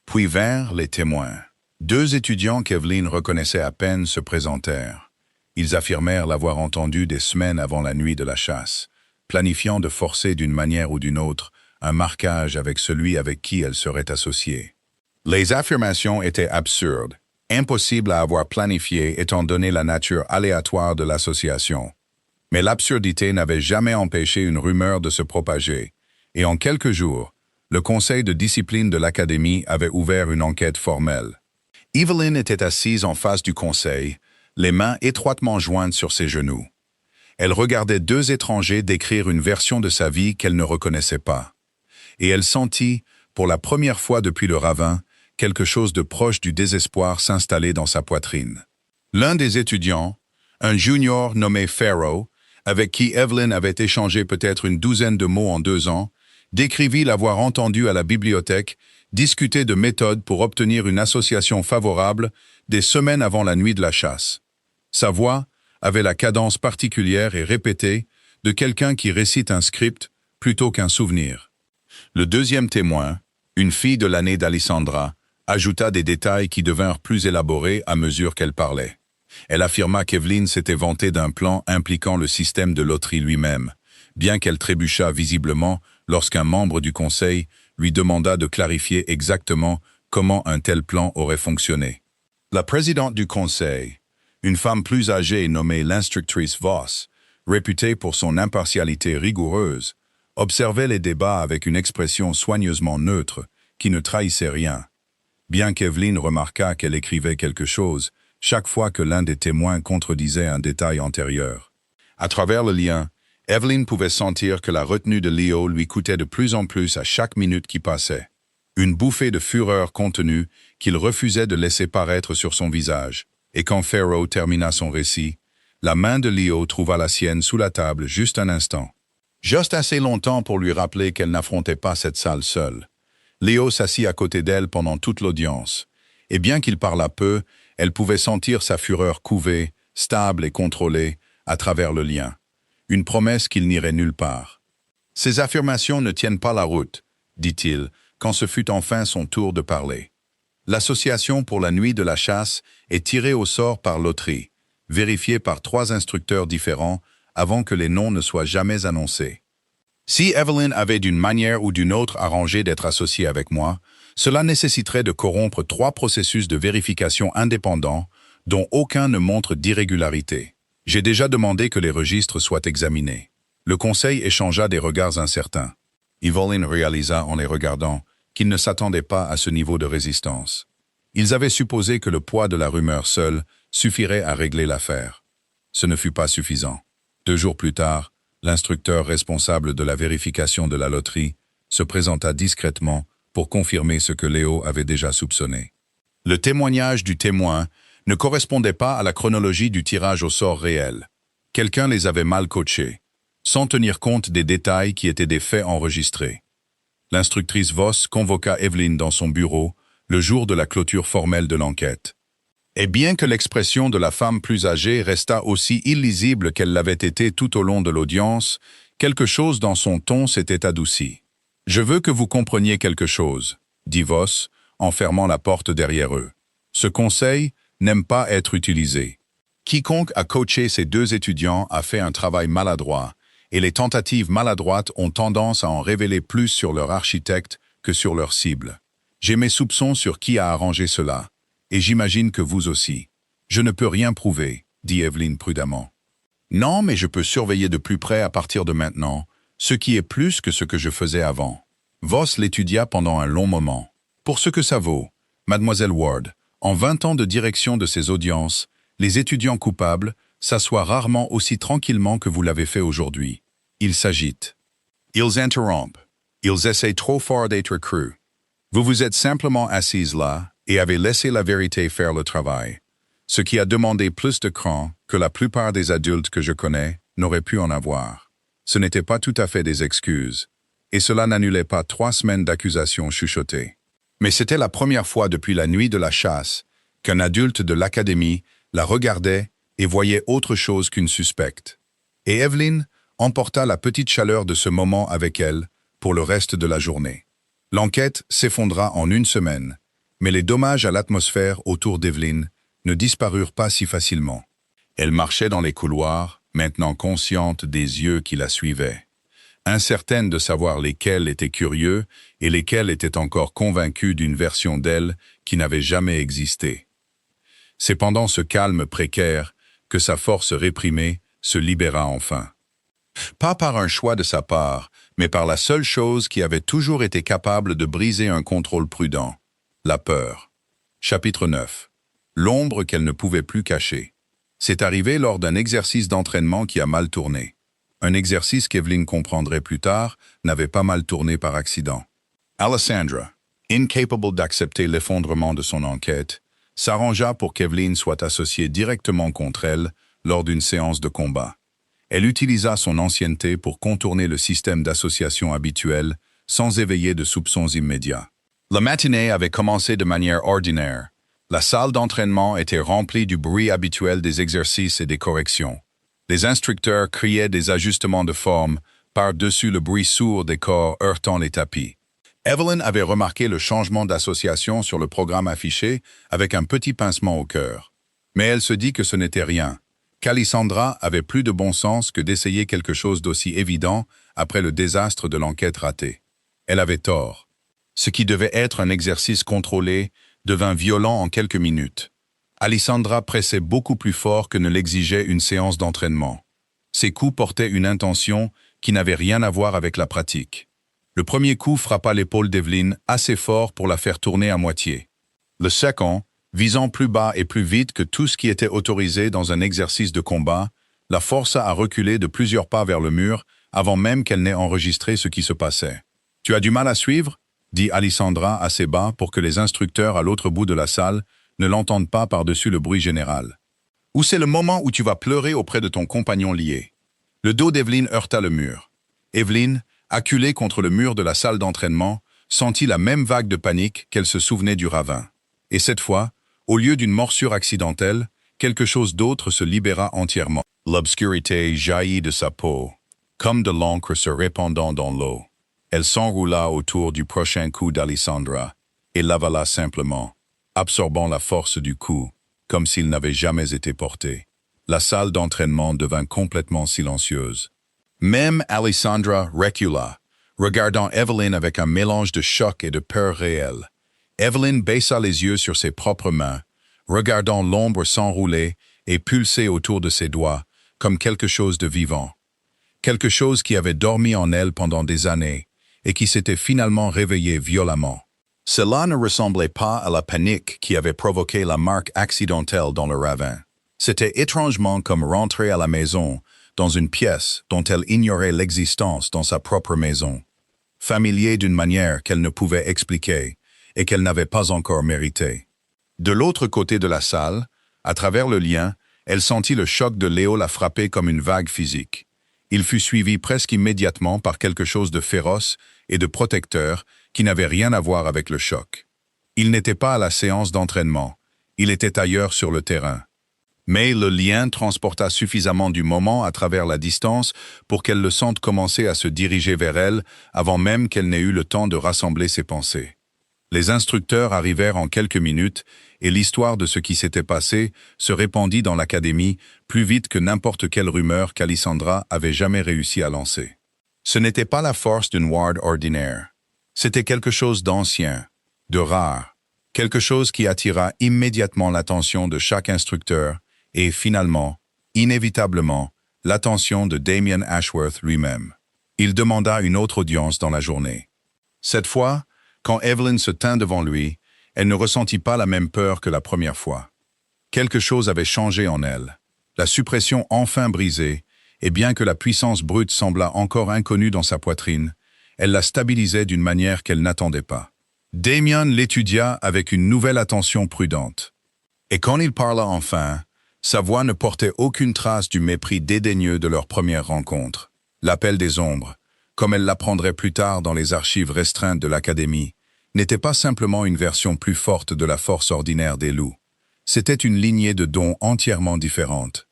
Puis vinrent les témoins. 2 étudiants qu'Evelyn reconnaissait à peine se présentèrent. Ils affirmèrent l'avoir entendu des semaines avant la nuit de la chasse, planifiant de forcer d'une manière ou d'une autre un marquage avec celui avec qui elle serait associée. Les affirmations étaient absurdes, impossibles à avoir planifiées étant donné la nature aléatoire de l'association. Mais l'absurdité n'avait jamais empêché une rumeur de se propager, et en quelques jours, le conseil de discipline de l'Académie avait ouvert une enquête formelle. Evelyn était assise en face du conseil, les mains étroitement jointes sur ses genoux. Elle regardait 2 étrangers décrire une version de sa vie qu'elle ne reconnaissait pas. Et elle sentit, pour la première fois depuis le ravin, quelque chose de proche du désespoir s'installer dans sa poitrine. L'un des étudiants, un junior nommé Pharaoh, avec qui Evelyn avait échangé peut-être une 12aine de mots en 2 ans, décrivit l'avoir entendu à la bibliothèque discuter de méthodes pour obtenir une association favorable des semaines avant la nuit de la chasse. Sa voix avait la cadence particulière et répétée de quelqu'un qui récite un script plutôt qu'un souvenir. Le 2e témoin, une fille de l'année d'Alessandra, ajouta des détails qui devinrent plus élaborés à mesure qu'elle parlait. Elle affirma qu'Evelyn s'était vantée d'un plan impliquant le système de loterie lui-même, bien qu'elle trébuchât visiblement lorsqu'un membre du conseil lui demanda de clarifier exactement comment un tel plan aurait fonctionné. La présidente du conseil, une femme plus âgée nommée l'instructrice Voss, réputée pour son impartialité rigoureuse, observait les débats avec une expression soigneusement neutre qui ne trahissait rien. Bien qu'Evelyn remarquât qu'elle écrivait quelque chose chaque fois que l'un des témoins contredisait un détail antérieur. À travers le lien, Evelyn pouvait sentir que la retenue de Leo lui coûtait de plus en plus à chaque minute qui passait. Une bouffée de fureur contenue qu'il refusait de laisser paraître sur son visage. Et quand Pharaoh termina son récit, la main de Leo trouva la sienne sous la table juste un instant. Juste assez longtemps pour lui rappeler qu'elle n'affrontait pas cette salle seule. Leo s'assit à côté d'elle pendant toute l'audience. Et bien qu'il parlât peu, elle pouvait sentir sa fureur couver, stable et contrôlée, à travers le lien. Une promesse qu'il n'irait nulle part. « Ces affirmations ne tiennent pas la route, » dit-il, quand ce fut enfin son tour de parler. L'association pour la nuit de la chasse est tirée au sort par loterie, vérifiée par 3 instructeurs différents avant que les noms ne soient jamais annoncés. Si Evelyn avait d'une manière ou d'une autre arrangé d'être associée avec moi, cela nécessiterait de corrompre 3 processus de vérification indépendants dont aucun ne montre d'irrégularité. J'ai déjà demandé que les registres soient examinés. Le conseil échangea des regards incertains. Evelyn réalisa en les regardant qu'ils ne s'attendaient pas à ce niveau de résistance. Ils avaient supposé que le poids de la rumeur seul suffirait à régler l'affaire. Ce ne fut pas suffisant. 2 jours plus tard, l'instructeur responsable de la vérification de la loterie se présenta discrètement pour confirmer ce que Léo avait déjà soupçonné. Le témoignage du témoin ne correspondait pas à la chronologie du tirage au sort réel. Quelqu'un les avait mal coachés, sans tenir compte des détails qui étaient des faits enregistrés. L'instructrice Voss convoqua Evelyn dans son bureau le jour de la clôture formelle de l'enquête. Et bien que l'expression de la femme plus âgée restât aussi illisible qu'elle l'avait été tout au long de l'audience, quelque chose dans son ton s'était adouci. « Je veux que vous compreniez quelque chose », dit Voss, en fermant la porte derrière eux. « Ce conseil n'aime pas être utilisé. Quiconque a coaché ces 2 étudiants a fait un travail maladroit, et les tentatives maladroites ont tendance à en révéler plus sur leur architecte que sur leur cible. J'ai mes soupçons sur qui a arrangé cela, et j'imagine que vous aussi. Je ne peux rien prouver, dit Evelyn prudemment. Non, mais je peux surveiller de plus près à partir de maintenant, ce qui est plus que ce que je faisais avant. Voss l'étudia pendant un long moment. Pour ce que ça vaut, Mademoiselle Ward, en 20 ans de direction de ces audiences, les étudiants coupables s'assoient rarement aussi tranquillement que vous l'avez fait aujourd'hui. Ils s'agitent. Ils interrompent. Ils essaient trop fort d'être crus. Vous vous êtes simplement assise là et avez laissé la vérité faire le travail, ce qui a demandé plus de cran que la plupart des adultes que je connais n'auraient pu en avoir. Ce n'était pas tout à fait des excuses, et cela n'annulait pas 3 semaines d'accusations chuchotées. Mais c'était la première fois depuis la nuit de la chasse qu'un adulte de l'académie la regardait et voyait autre chose qu'une suspecte. Et Evelyn emporta la petite chaleur de ce moment avec elle pour le reste de la journée. L'enquête s'effondra en 1 semaine, mais les dommages à l'atmosphère autour d'Evelyn ne disparurent pas si facilement. Elle marchait dans les couloirs, maintenant consciente des yeux qui la suivaient, incertaine de savoir lesquels étaient curieux et lesquels étaient encore convaincus d'une version d'elle qui n'avait jamais existé. C'est pendant ce calme précaire que sa force réprimée se libéra enfin. Pas par un choix de sa part, mais par la seule chose qui avait toujours été capable de briser un contrôle prudent, la peur. Chapitre 9. L'ombre qu'elle ne pouvait plus cacher. C'est arrivé lors d'un exercice d'entraînement qui a mal tourné. Un exercice qu'Evelyn comprendrait plus tard n'avait pas mal tourné par accident. Alessandra, incapable d'accepter l'effondrement de son enquête, s'arrangea pour qu'Evelyn soit associée directement contre elle lors d'une séance de combat. Elle utilisa son ancienneté pour contourner le système d'association habituel sans éveiller de soupçons immédiats. La matinée avait commencé de manière ordinaire. La salle d'entraînement était remplie du bruit habituel des exercices et des corrections. Les instructeurs criaient des ajustements de forme par-dessus le bruit sourd des corps heurtant les tapis. Evelyn avait remarqué le changement d'association sur le programme affiché avec un petit pincement au cœur. Mais elle se dit que ce n'était rien, qu'Alessandra avait plus de bon sens que d'essayer quelque chose d'aussi évident après le désastre de l'enquête ratée. Elle avait tort. Ce qui devait être un exercice contrôlé devint violent en quelques minutes. Alessandra pressait beaucoup plus fort que ne l'exigeait une séance d'entraînement. Ses coups portaient une intention qui n'avait rien à voir avec la pratique. Le premier coup frappa l'épaule d'Evelyn assez fort pour la faire tourner à moitié. Le second, visant plus bas et plus vite que tout ce qui était autorisé dans un exercice de combat, la força à reculer de plusieurs pas vers le mur avant même qu'elle n'ait enregistré ce qui se passait. « Tu as du mal à suivre ?» dit Alessandra assez bas pour que les instructeurs à l'autre bout de la salle ne l'entendent pas par-dessus le bruit général. « Ou c'est le moment où tu vas pleurer auprès de ton compagnon lié. » Le dos d'Evelyn heurta le mur. Evelyn, acculée contre le mur de la salle d'entraînement, sentit la même vague de panique qu'elle se souvenait du ravin. Et cette fois, au lieu d'une morsure accidentelle, quelque chose d'autre se libéra entièrement. L'obscurité jaillit de sa peau, comme de l'encre se répandant dans l'eau. Elle s'enroula autour du prochain coup d'Alessandra et l'avala simplement, absorbant la force du coup, comme s'il n'avait jamais été porté. La salle d'entraînement devint complètement silencieuse. Même Alessandra recula, regardant Evelyn avec un mélange de choc et de peur réelle. Evelyn baissa les yeux sur ses propres mains, regardant l'ombre s'enrouler et pulser autour de ses doigts, comme quelque chose de vivant. Quelque chose qui avait dormi en elle pendant des années et qui s'était finalement réveillé violemment. Cela ne ressemblait pas à la panique qui avait provoqué la marque accidentelle dans le ravin. C'était étrangement comme rentrer à la maison, dans une pièce dont elle ignorait l'existence dans sa propre maison, familier d'une manière qu'elle ne pouvait expliquer et qu'elle n'avait pas encore méritée. De l'autre côté de la salle, à travers le lien, elle sentit le choc de Léo la frapper comme une vague physique. Il fut suivi presque immédiatement par quelque chose de féroce et de protecteur qui n'avait rien à voir avec le choc. Il n'était pas à la séance d'entraînement, il était ailleurs sur le terrain. Mais le lien transporta suffisamment du moment à travers la distance pour qu'elle le sente commencer à se diriger vers elle avant même qu'elle n'ait eu le temps de rassembler ses pensées. Les instructeurs arrivèrent en quelques minutes et l'histoire de ce qui s'était passé se répandit dans l'académie plus vite que n'importe quelle rumeur qu'Alessandra avait jamais réussi à lancer. Ce n'était pas la force d'une ward ordinaire. C'était quelque chose d'ancien, de rare, quelque chose qui attira immédiatement l'attention de chaque instructeur et finalement, inévitablement, l'attention de Damien Ashworth lui-même. Il demanda une autre audience dans la journée. Cette fois, quand Evelyn se tint devant lui, elle ne ressentit pas la même peur que la première fois. Quelque chose avait changé en elle, la suppression enfin brisée, et bien que la puissance brute semblât encore inconnue dans sa poitrine, elle la stabilisait d'une manière qu'elle n'attendait pas. Damien l'étudia avec une nouvelle attention prudente. Et quand il parla enfin, sa voix ne portait aucune trace du mépris dédaigneux de leur première rencontre. L'appel des ombres, comme elle l'apprendrait plus tard dans les archives restreintes de l'Académie, n'était pas simplement une version plus forte de la force ordinaire des loups. C'était une lignée de dons entièrement différente.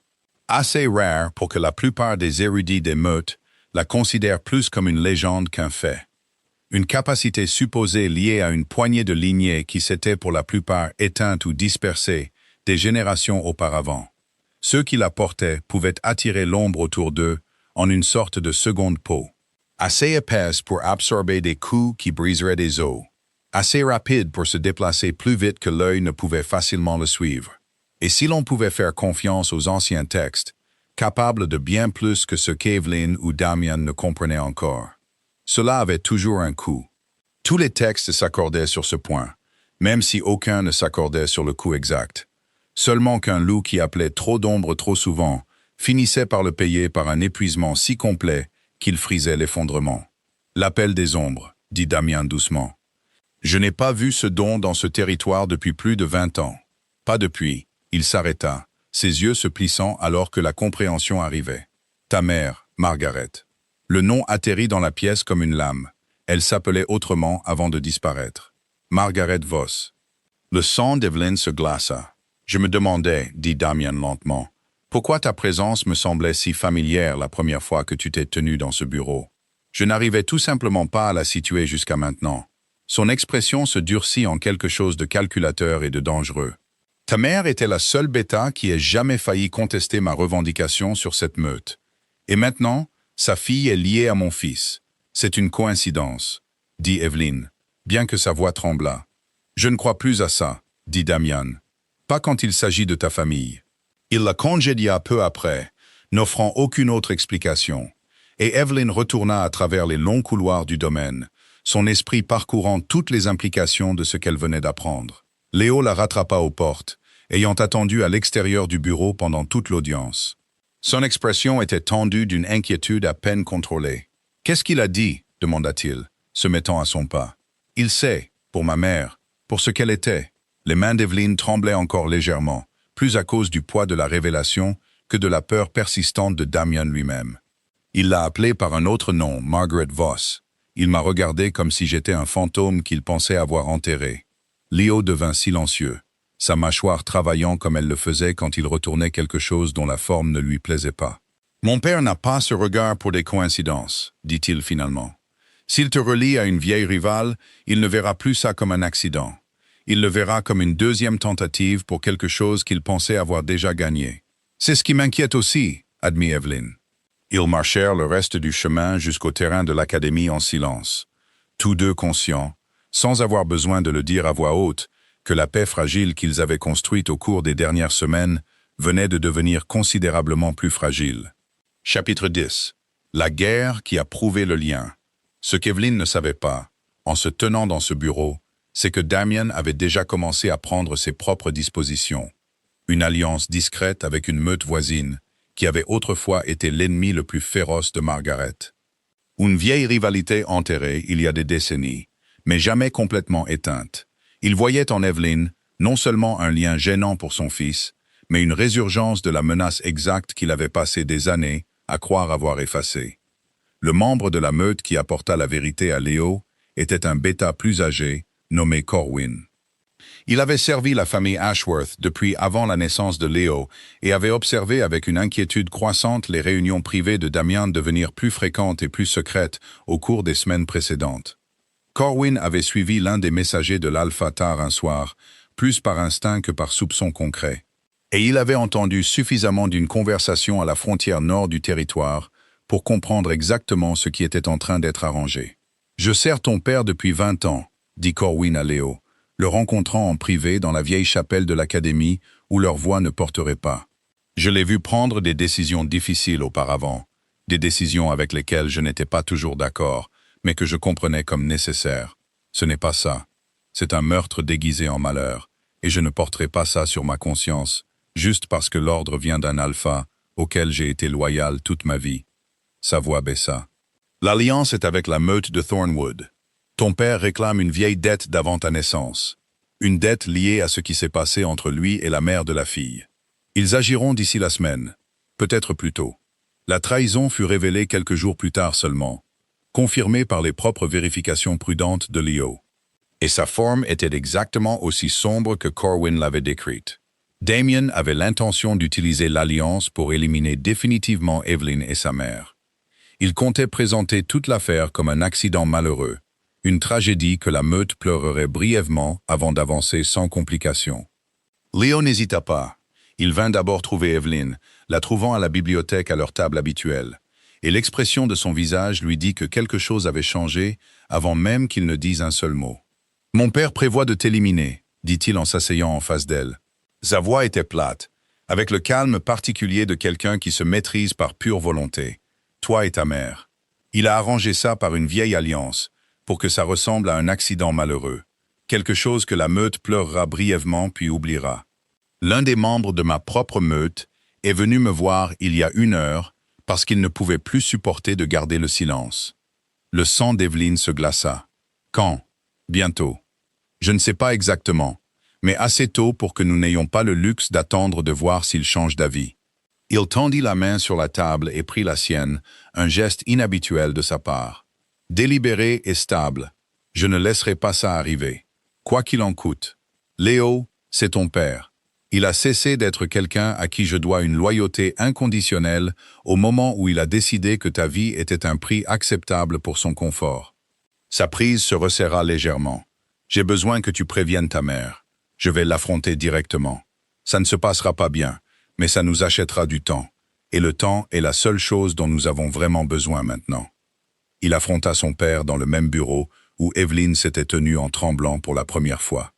Assez rare pour que la plupart des érudits des meutes la considèrent plus comme une légende qu'un fait. Une capacité supposée liée à une poignée de lignées qui s'étaient pour la plupart éteintes ou dispersées des générations auparavant. Ceux qui la portaient pouvaient attirer l'ombre autour d'eux en une sorte de seconde peau. Assez épaisse pour absorber des coups qui briseraient des os. Assez rapide pour se déplacer plus vite que l'œil ne pouvait facilement le suivre. Et si l'on pouvait faire confiance aux anciens textes, capables de bien plus que ce qu'Evelyn ou Damien ne comprenaient encore. Cela avait toujours un coût. Tous les textes s'accordaient sur ce point, même si aucun ne s'accordait sur le coût exact. Seulement qu'un loup qui appelait trop d'ombre trop souvent finissait par le payer par un épuisement si complet qu'il frisait l'effondrement. L'appel des ombres, dit Damien doucement. Je n'ai pas vu ce don dans ce territoire depuis plus de 20 ans. Pas depuis. Il s'arrêta, ses yeux se plissant alors que la compréhension arrivait. Ta mère, Margaret. Le nom atterrit dans la pièce comme une lame. Elle s'appelait autrement avant de disparaître. Margaret Voss. Le sang d'Evelyn se glaça. Je me demandais, dit Damien lentement, pourquoi ta présence me semblait si familière la première fois que tu t'es tenu dans ce bureau. Je n'arrivais tout simplement pas à la situer jusqu'à maintenant. Son expression se durcit en quelque chose de calculateur et de dangereux. Ta mère était la seule bêta qui ait jamais failli contester ma revendication sur cette meute. Et maintenant, sa fille est liée à mon fils. C'est une coïncidence, dit Evelyn, bien que sa voix tremblât. Je ne crois plus à ça, dit Damien. Pas quand il s'agit de ta famille. Il la congédia peu après, n'offrant aucune autre explication, et Evelyn retourna à travers les longs couloirs du domaine, son esprit parcourant toutes les implications de ce qu'elle venait d'apprendre. Léo la rattrapa aux portes, ayant attendu à l'extérieur du bureau pendant toute l'audience. Son expression était tendue d'une inquiétude à peine contrôlée. « Qu'est-ce qu'il a dit ?» demanda-t-il, se mettant à son pas. « Il sait, pour ma mère, pour ce qu'elle était. » Les mains d'Evelyn tremblaient encore légèrement, plus à cause du poids de la révélation que de la peur persistante de Damien lui-même. Il l'a appelée par un autre nom, Margaret Voss. Il m'a regardé comme si j'étais un fantôme qu'il pensait avoir enterré. Léo devint silencieux, sa mâchoire travaillant comme elle le faisait quand il retournait quelque chose dont la forme ne lui plaisait pas. « Mon père n'a pas ce regard pour des coïncidences, dit-il finalement. S'il te relie à une vieille rivale, il ne verra plus ça comme un accident. Il le verra comme une deuxième tentative pour quelque chose qu'il pensait avoir déjà gagné. C'est ce qui m'inquiète aussi, admit Evelyn. Ils marchèrent le reste du chemin jusqu'au terrain de l'Académie en silence, tous deux conscients, sans avoir besoin de le dire à voix haute, que la paix fragile qu'ils avaient construite au cours des dernières semaines venait de devenir considérablement plus fragile. Chapitre 10. La guerre qui a prouvé le lien. Ce qu'Evelyn ne savait pas, en se tenant dans ce bureau, c'est que Damien avait déjà commencé à prendre ses propres dispositions. Une alliance discrète avec une meute voisine, qui avait autrefois été l'ennemi le plus féroce de Margaret. Une vieille rivalité enterrée il y a des décennies, mais jamais complètement éteinte. Il voyait en Evelyn non seulement un lien gênant pour son fils, mais une résurgence de la menace exacte qu'il avait passé des années à croire avoir effacée. Le membre de la meute qui apporta la vérité à Léo était un bêta plus âgé, nommé Corwin. Il avait servi la famille Ashworth depuis avant la naissance de Léo et avait observé avec une inquiétude croissante les réunions privées de Damien devenir plus fréquentes et plus secrètes au cours des semaines précédentes. Corwin avait suivi l'un des messagers de l'Alpha tard un soir, plus par instinct que par soupçon concret. Et il avait entendu suffisamment d'une conversation à la frontière nord du territoire pour comprendre exactement ce qui était en train d'être arrangé. « Je sers ton père depuis 20 ans, dit Corwin à Léo, le rencontrant en privé dans la vieille chapelle de l'académie où leur voix ne porterait pas. Je l'ai vu prendre des décisions difficiles auparavant, des décisions avec lesquelles je n'étais pas toujours d'accord, mais que je comprenais comme nécessaires. Ce n'est pas ça. C'est un meurtre déguisé en malheur, et je ne porterai pas ça sur ma conscience, juste parce que l'ordre vient d'un alpha auquel j'ai été loyal toute ma vie. » Sa voix baissa. « L'alliance est avec la meute de Thornwood. Ton père réclame une vieille dette d'avant ta naissance. Une dette liée à ce qui s'est passé entre lui et la mère de la fille. Ils agiront d'ici la semaine, peut-être plus tôt. » La trahison fut révélée quelques jours plus tard seulement, confirmée par les propres vérifications prudentes de Léo. Et sa forme était exactement aussi sombre que Corwin l'avait décrite. Damien avait l'intention d'utiliser l'alliance pour éliminer définitivement Evelyn et sa mère. Il comptait présenter toute l'affaire comme un accident malheureux, une tragédie que la meute pleurerait brièvement avant d'avancer sans complication. Léo n'hésita pas. Il vint d'abord trouver Evelyn, la trouvant à la bibliothèque à leur table habituelle, et l'expression de son visage lui dit que quelque chose avait changé avant même qu'il ne dise un seul mot. « Mon père prévoit de t'éliminer, » dit-il en s'asseyant en face d'elle. Sa voix était plate, avec le calme particulier de quelqu'un qui se maîtrise par pure volonté. Toi et ta mère. Il a arrangé ça par une vieille alliance, pour que ça ressemble à un accident malheureux. Quelque chose que la meute pleurera brièvement puis oubliera. L'un des membres de ma propre meute est venu me voir il y a 1 heure parce qu'il ne pouvait plus supporter de garder le silence. Le sang d'Evelyn se glaça. Quand? Bientôt. Je ne sais pas exactement, mais assez tôt pour que nous n'ayons pas le luxe d'attendre de voir s'il change d'avis. Il tendit la main sur la table et prit la sienne, un geste inhabituel de sa part. Délibéré et stable, je ne laisserai pas ça arriver, quoi qu'il en coûte. Léo, c'est ton père. Il a cessé d'être quelqu'un à qui je dois une loyauté inconditionnelle au moment où il a décidé que ta vie était un prix acceptable pour son confort. Sa prise se resserra légèrement. J'ai besoin que tu préviennes ta mère. Je vais l'affronter directement. Ça ne se passera pas bien, mais ça nous achètera du temps. Et le temps est la seule chose dont nous avons vraiment besoin maintenant. Il affronta son père dans le même bureau où Evelyn s'était tenue en tremblant pour la première fois.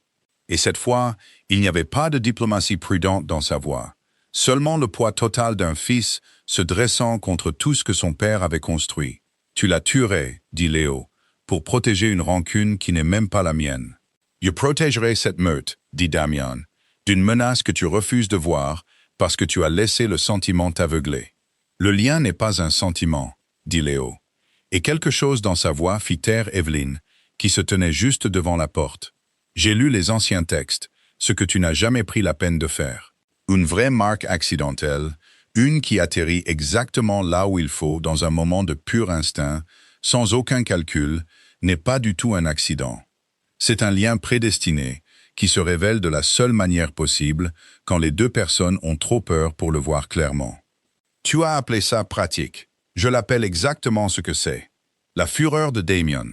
Et cette fois, il n'y avait pas de diplomatie prudente dans sa voix, seulement le poids total d'un fils se dressant contre tout ce que son père avait construit. « Tu la tuerais, dit Léo, pour protéger une rancune qui n'est même pas la mienne. Je protégerai cette meute, dit Damien, d'une menace que tu refuses de voir parce que tu as laissé le sentiment t'aveugler. Le lien n'est pas un sentiment, dit Léo. Et quelque chose dans sa voix fit taire Evelyn, qui se tenait juste devant la porte. J'ai lu les anciens textes, ce que tu n'as jamais pris la peine de faire. Une vraie marque accidentelle, une qui atterrit exactement là où il faut dans un moment de pur instinct, sans aucun calcul, n'est pas du tout un accident. C'est un lien prédestiné qui se révèle de la seule manière possible quand les 2 personnes ont trop peur pour le voir clairement. Tu as appelé ça pratique. Je l'appelle exactement ce que c'est. La fureur de Damien.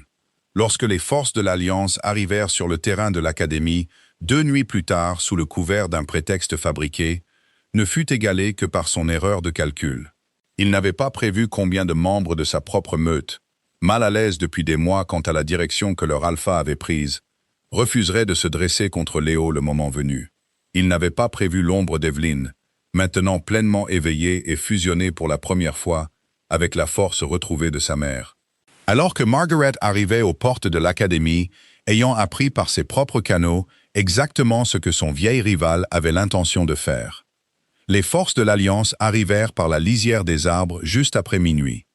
Lorsque les forces de l'Alliance arrivèrent sur le terrain de l'Académie 2 nuits plus tard sous le couvert d'un prétexte fabriqué, ne fut égalée que par son erreur de calcul. Il n'avait pas prévu combien de membres de sa propre meute, mal à l'aise depuis des mois quant à la direction que leur alpha avait prise, refuserait de se dresser contre Léo le moment venu. Il n'avait pas prévu l'ombre d'Evelyn, maintenant pleinement éveillée et fusionnée pour la première fois avec la force retrouvée de sa mère. Alors que Margaret arrivait aux portes de l'académie, ayant appris par ses propres canaux exactement ce que son vieil rival avait l'intention de faire. Les forces de l'Alliance arrivèrent par la lisière des arbres juste après minuit.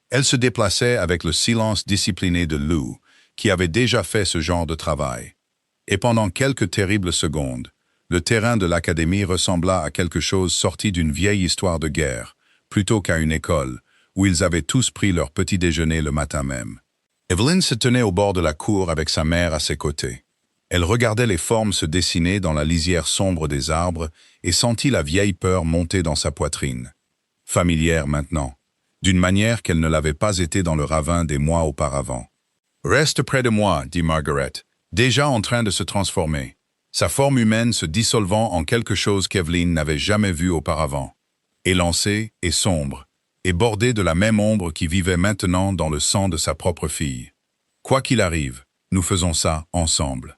Elles se déplaçaient avec le silence discipliné de Lou, qui avait déjà fait ce genre de travail. Et pendant quelques terribles secondes, le terrain de l'académie ressembla à quelque chose sorti d'une vieille histoire de guerre, plutôt qu'à une école, où ils avaient tous pris leur petit déjeuner le matin même. Evelyn se tenait au bord de la cour avec sa mère à ses côtés. Elle regardait les formes se dessiner dans la lisière sombre des arbres et sentit la vieille peur monter dans sa poitrine. Familière maintenant, d'une manière qu'elle ne l'avait pas été dans le ravin des mois auparavant. « Reste près de moi, dit Margaret, déjà en train de se transformer, sa forme humaine se dissolvant en quelque chose qu'Evelyn n'avait jamais vu auparavant, élancée et sombre, et bordée de la même ombre qui vivait maintenant dans le sang de sa propre fille. Quoi qu'il arrive, nous faisons ça ensemble.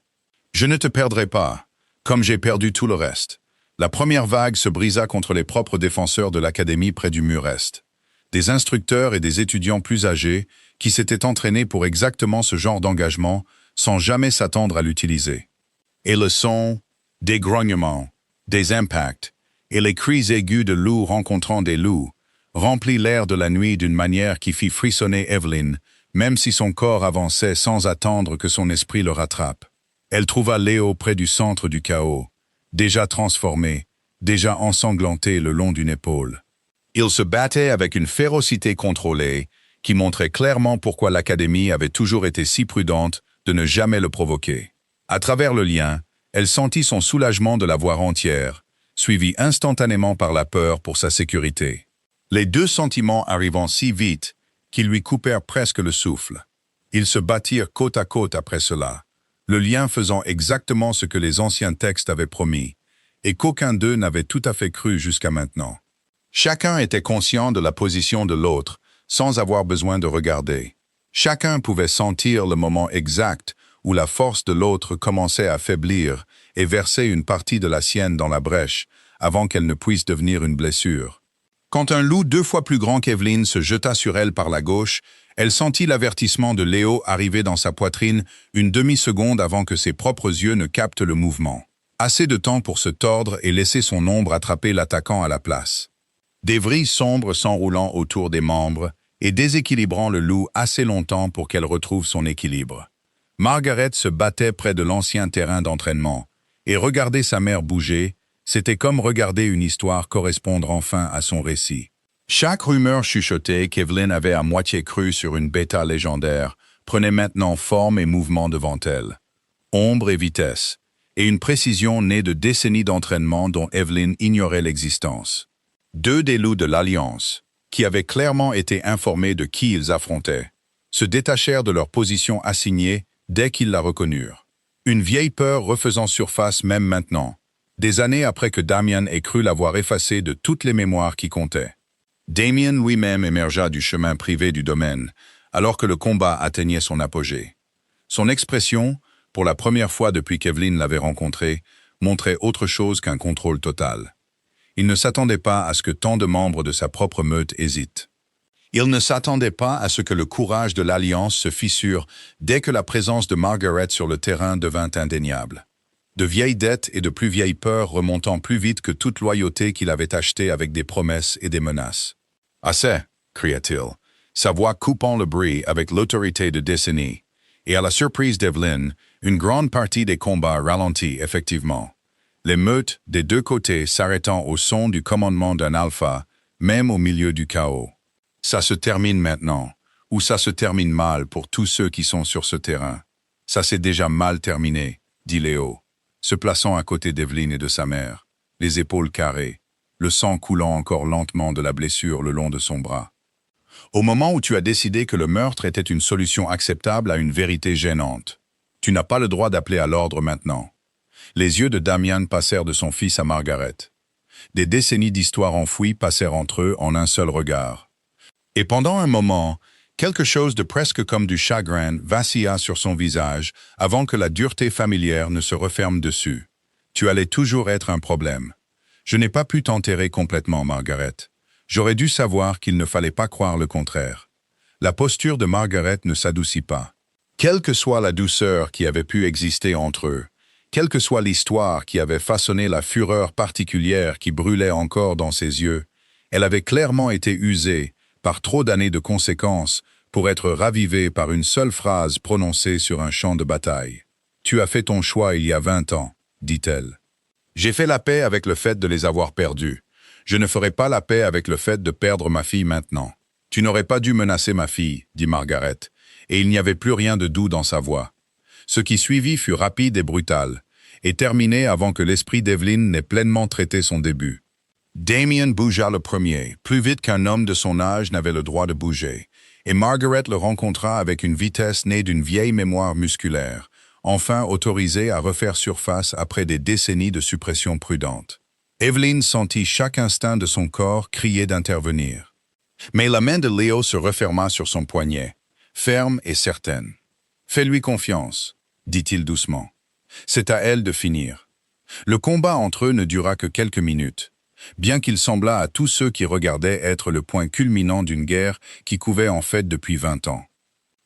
Je ne te perdrai pas, comme j'ai perdu tout le reste. » La première vague se brisa contre les propres défenseurs de l'académie près du mur est. Des instructeurs et des étudiants plus âgés qui s'étaient entraînés pour exactement ce genre d'engagement sans jamais s'attendre à l'utiliser. Et le son, des grognements, des impacts, et les cris aigus de loups rencontrant des loups, remplit l'air de la nuit d'une manière qui fit frissonner Evelyn, même si son corps avançait sans attendre que son esprit le rattrape. Elle trouva Léo près du centre du chaos, déjà transformé, déjà ensanglanté le long d'une épaule. Il se battait avec une férocité contrôlée qui montrait clairement pourquoi l'Académie avait toujours été si prudente de ne jamais le provoquer. À travers le lien, elle sentit son soulagement de la voir entière, suivi instantanément par la peur pour sa sécurité. Les deux sentiments arrivant si vite qu'ils lui coupèrent presque le souffle. Ils se battirent côte à côte après cela, le lien faisant exactement ce que les anciens textes avaient promis, et qu'aucun d'eux n'avait tout à fait cru jusqu'à maintenant. Chacun était conscient de la position de l'autre, sans avoir besoin de regarder. Chacun pouvait sentir le moment exact où la force de l'autre commençait à faiblir et verser une partie de la sienne dans la brèche, avant qu'elle ne puisse devenir une blessure. Quand un loup 2 fois plus grand qu'Evelyn se jeta sur elle par la gauche, elle sentit l'avertissement de Léo arriver dans sa poitrine une demi-seconde avant que ses propres yeux ne captent le mouvement. Assez de temps pour se tordre et laisser son ombre attraper l'attaquant à la place. Des vrilles sombres s'enroulant autour des membres et déséquilibrant le loup assez longtemps pour qu'elle retrouve son équilibre. Margaret se battait près de l'ancien terrain d'entraînement, et regarder sa mère bouger, c'était comme regarder une histoire correspondre enfin à son récit. Chaque rumeur chuchotée qu'Evelyn avait à moitié crue sur une bêta légendaire prenait maintenant forme et mouvement devant elle. Ombre et vitesse, et une précision née de décennies d'entraînement dont Evelyn ignorait l'existence. 2 des loups de l'Alliance, qui avaient clairement été informés de qui ils affrontaient, se détachèrent de leur position assignée dès qu'ils la reconnurent. Une vieille peur refaisant surface même maintenant, des années après que Damien ait cru l'avoir effacée de toutes les mémoires qui comptaient. Damien lui-même émergea du chemin privé du domaine, alors que le combat atteignait son apogée. Son expression, pour la première fois depuis qu'Evelyn l'avait rencontré, montrait autre chose qu'un contrôle total. Il ne s'attendait pas à ce que tant de membres de sa propre meute hésitent. Il ne s'attendait pas à ce que le courage de l'Alliance se fissure dès que la présence de Margaret sur le terrain devint indéniable. De vieilles dettes et de plus vieilles peurs remontant plus vite que toute loyauté qu'il avait achetée avec des promesses et des menaces. « Assez !» cria-t-il, sa voix coupant le bruit avec l'autorité de décennies. Et à la surprise d'Evelyn, une grande partie des combats ralentit effectivement. Les meutes des 2 côtés s'arrêtant au son du commandement d'un alpha, même au milieu du chaos. Ça se termine maintenant, ou ça se termine mal pour tous ceux qui sont sur ce terrain. Ça s'est déjà mal terminé, dit Léo, se plaçant à côté d'Evelyn et de sa mère, les épaules carrées, le sang coulant encore lentement de la blessure le long de son bras. Au moment où tu as décidé que le meurtre était une solution acceptable à une vérité gênante, tu n'as pas le droit d'appeler à l'ordre maintenant. Les yeux de Damien passèrent de son fils à Margaret. Des décennies d'histoire enfouies passèrent entre eux en un seul regard. Et pendant un moment, Quelque chose de presque comme du chagrin vacilla sur son visage avant que la dureté familière ne se referme dessus. Tu allais toujours être un problème. Je n'ai pas pu t'enterrer complètement, Margaret. J'aurais dû savoir qu'il ne fallait pas croire le contraire. La posture de Margaret ne s'adoucit pas. Quelle que soit la douceur qui avait pu exister entre eux, quelle que soit l'histoire qui avait façonné la fureur particulière qui brûlait encore dans ses yeux, elle avait clairement été usée par trop d'années de conséquences pour être ravivée par une seule phrase prononcée sur un champ de bataille. « Tu as fait ton choix il y a 20 ans », dit-elle. « J'ai fait la paix avec le fait de les avoir perdus. Je ne ferai pas la paix avec le fait de perdre ma fille maintenant. Tu n'aurais pas dû menacer ma fille, dit Margaret, et il n'y avait plus rien de doux dans sa voix. Ce qui suivit fut rapide et brutal, et terminé avant que l'esprit d'Evelyn n'ait pleinement traité son début. Damien bougea le premier, plus vite qu'un homme de son âge n'avait le droit de bouger, et Margaret le rencontra avec une vitesse née d'une vieille mémoire musculaire, enfin autorisée à refaire surface après des décennies de suppression prudente. Evelyn sentit chaque instinct de son corps crier d'intervenir. Mais la main de Léo se referma sur son poignet, ferme et certaine. « Fais-lui confiance, » dit-il doucement. « C'est à elle de finir. » Le combat entre eux ne dura que quelques minutes, bien qu'il semblât à tous ceux qui regardaient être le point culminant d'une guerre qui couvait en fait depuis 20 ans.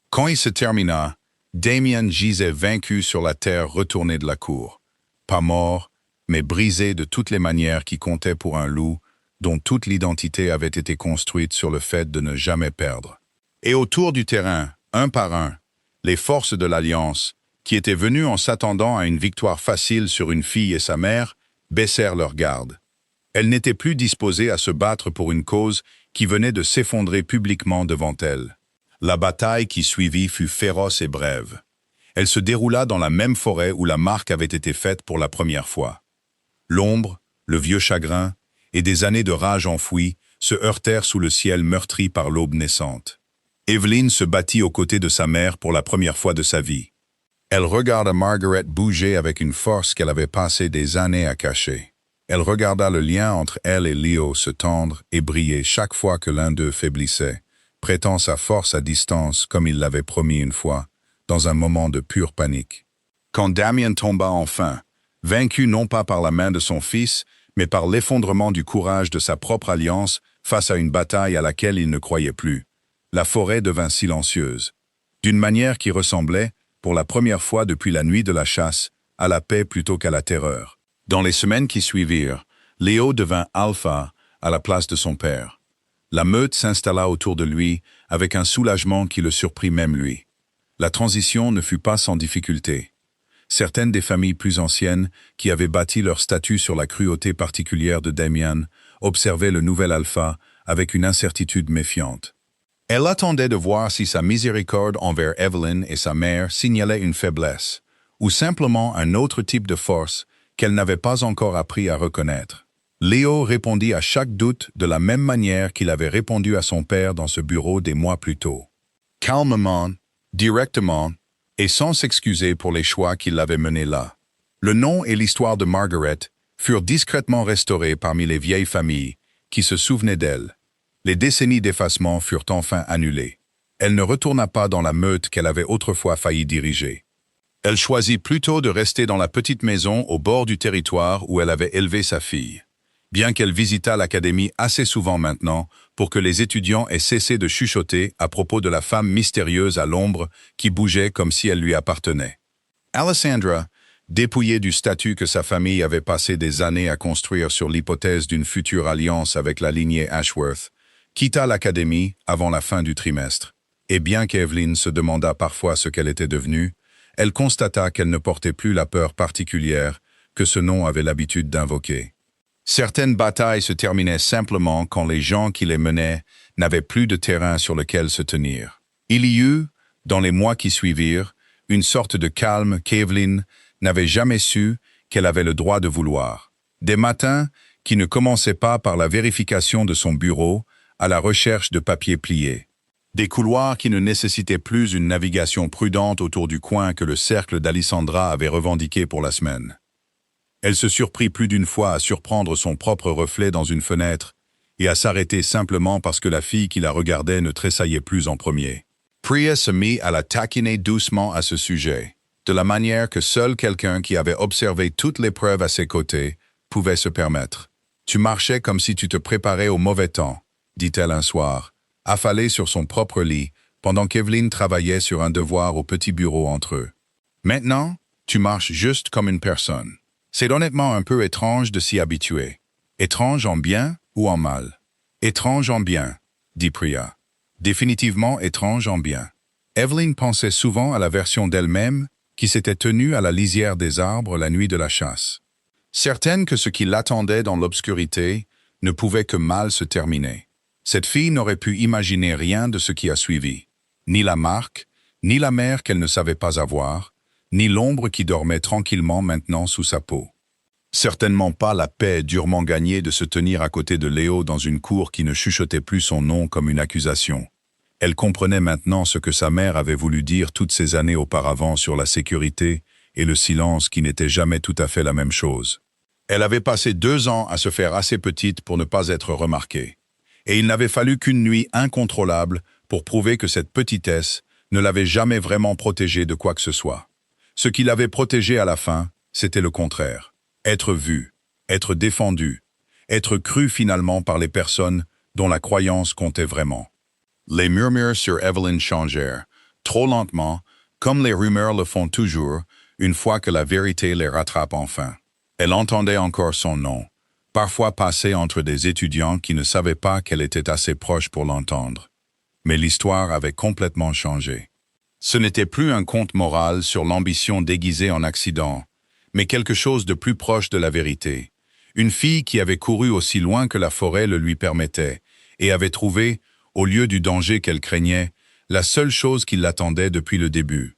Quand il se termina, Damien gisait vaincu sur la terre retournée de la cour. Pas mort, mais brisé de toutes les manières qui comptaient pour un loup, dont toute l'identité avait été construite sur le fait de ne jamais perdre. Et autour du terrain, un par un, les forces de l'Alliance, qui étaient venues en s'attendant à une victoire facile sur une fille et sa mère, baissèrent leur garde. Elles n'étaient plus disposées à se battre pour une cause qui venait de s'effondrer publiquement devant elles. La bataille qui suivit fut féroce et brève. Elle se déroula dans la même forêt où la marque avait été faite pour la première fois. L'ombre, le vieux chagrin et des années de rage enfouie se heurtèrent sous le ciel meurtri par l'aube naissante. Evelyn se battit aux côtés de sa mère pour la première fois de sa vie. Elle regarda Margaret bouger avec une force qu'elle avait passé des années à cacher. Elle regarda le lien entre elle et Léo se tendre et briller chaque fois que l'un d'eux faiblissait, prêtant sa force à distance comme il l'avait promis une fois, dans un moment de pure panique. Quand Damien tomba enfin, vaincu non pas par la main de son fils, mais par l'effondrement du courage de sa propre alliance face à une bataille à laquelle il ne croyait plus, la forêt devint silencieuse, d'une manière qui ressemblait, pour la première fois depuis la nuit de la chasse, à la paix plutôt qu'à la terreur. Dans les semaines qui suivirent, Léo devint alpha à la place de son père. La meute s'installa autour de lui avec un soulagement qui le surprit même lui. La transition ne fut pas sans difficulté. Certaines des familles plus anciennes, qui avaient bâti leur statut sur la cruauté particulière de Damien, observaient le nouvel alpha avec une incertitude méfiante. Elle attendait de voir si sa miséricorde envers Evelyn et sa mère signalait une faiblesse, ou simplement un autre type de force qu'elle n'avait pas encore appris à reconnaître. Léo répondit à chaque doute de la même manière qu'il avait répondu à son père dans ce bureau des mois plus tôt. Calmement, directement, et sans s'excuser pour les choix qui l'avaient mené là. Le nom et l'histoire de Margaret furent discrètement restaurés parmi les vieilles familles qui se souvenaient d'elle. Les décennies d'effacement furent enfin annulées. Elle ne retourna pas dans la meute qu'elle avait autrefois failli diriger. Elle choisit plutôt de rester dans la petite maison au bord du territoire où elle avait élevé sa fille, bien qu'elle visitât l'académie assez souvent maintenant pour que les étudiants aient cessé de chuchoter à propos de la femme mystérieuse à l'ombre qui bougeait comme si elle lui appartenait. Alessandra, dépouillée du statut que sa famille avait passé des années à construire sur l'hypothèse d'une future alliance avec la lignée Ashworth, quitta l'académie avant la fin du trimestre, et bien qu'Evelyn se demanda parfois ce qu'elle était devenue, elle constata qu'elle ne portait plus la peur particulière que ce nom avait l'habitude d'invoquer. Certaines batailles se terminaient simplement quand les gens qui les menaient n'avaient plus de terrain sur lequel se tenir. Il y eut, dans les mois qui suivirent, une sorte de calme qu'Evelyn n'avait jamais su qu'elle avait le droit de vouloir. Des matins qui ne commençaient pas par la vérification de son bureau à la recherche de papiers pliés. Des couloirs qui ne nécessitaient plus une navigation prudente autour du coin que le cercle d'Alessandra avait revendiqué pour la semaine. Elle se surprit plus d'une fois à surprendre son propre reflet dans une fenêtre et à s'arrêter simplement parce que la fille qui la regardait ne tressaillait plus en premier. Priya se mit à la taquiner doucement à ce sujet, de la manière que seul quelqu'un qui avait observé toutes les preuves à ses côtés pouvait se permettre. « Tu marchais comme si tu te préparais au mauvais temps », dit-elle un soir, affalée sur son propre lit, pendant qu'Evelyn travaillait sur un devoir au petit bureau entre eux. « Maintenant, tu marches juste comme une personne. C'est honnêtement un peu étrange de s'y habituer. Étrange en bien ou en mal? » « Étrange en bien, » dit Priya. « Définitivement étrange en bien. » Evelyn pensait souvent à la version d'elle-même qui s'était tenue à la lisière des arbres la nuit de la chasse. Certaine que ce qui l'attendait dans l'obscurité ne pouvait que mal se terminer. Cette fille n'aurait pu imaginer rien de ce qui a suivi. Ni la marque, ni la mère qu'elle ne savait pas avoir, ni l'ombre qui dormait tranquillement maintenant sous sa peau. Certainement pas la paix durement gagnée de se tenir à côté de Léo dans une cour qui ne chuchotait plus son nom comme une accusation. Elle comprenait maintenant ce que sa mère avait voulu dire toutes ces années auparavant sur la sécurité et le silence qui n'était jamais tout à fait la même chose. Elle avait passé 2 ans à se faire assez petite pour ne pas être remarquée. Et il n'avait fallu qu'une nuit incontrôlable pour prouver que cette petitesse ne l'avait jamais vraiment protégée de quoi que ce soit. Ce qui l'avait protégée à la fin, c'était le contraire. Être vu, être défendu, être cru finalement par les personnes dont la croyance comptait vraiment. Les murmures sur Evelyn changèrent, trop lentement, comme les rumeurs le font toujours, une fois que la vérité les rattrape enfin. Elle entendait encore son nom, parfois passé entre des étudiants qui ne savaient pas qu'elle était assez proche pour l'entendre. Mais l'histoire avait complètement changé. Ce n'était plus un conte moral sur l'ambition déguisée en accident, mais quelque chose de plus proche de la vérité. Une fille qui avait couru aussi loin que la forêt le lui permettait, et avait trouvé, au lieu du danger qu'elle craignait, la seule chose qui l'attendait depuis le début.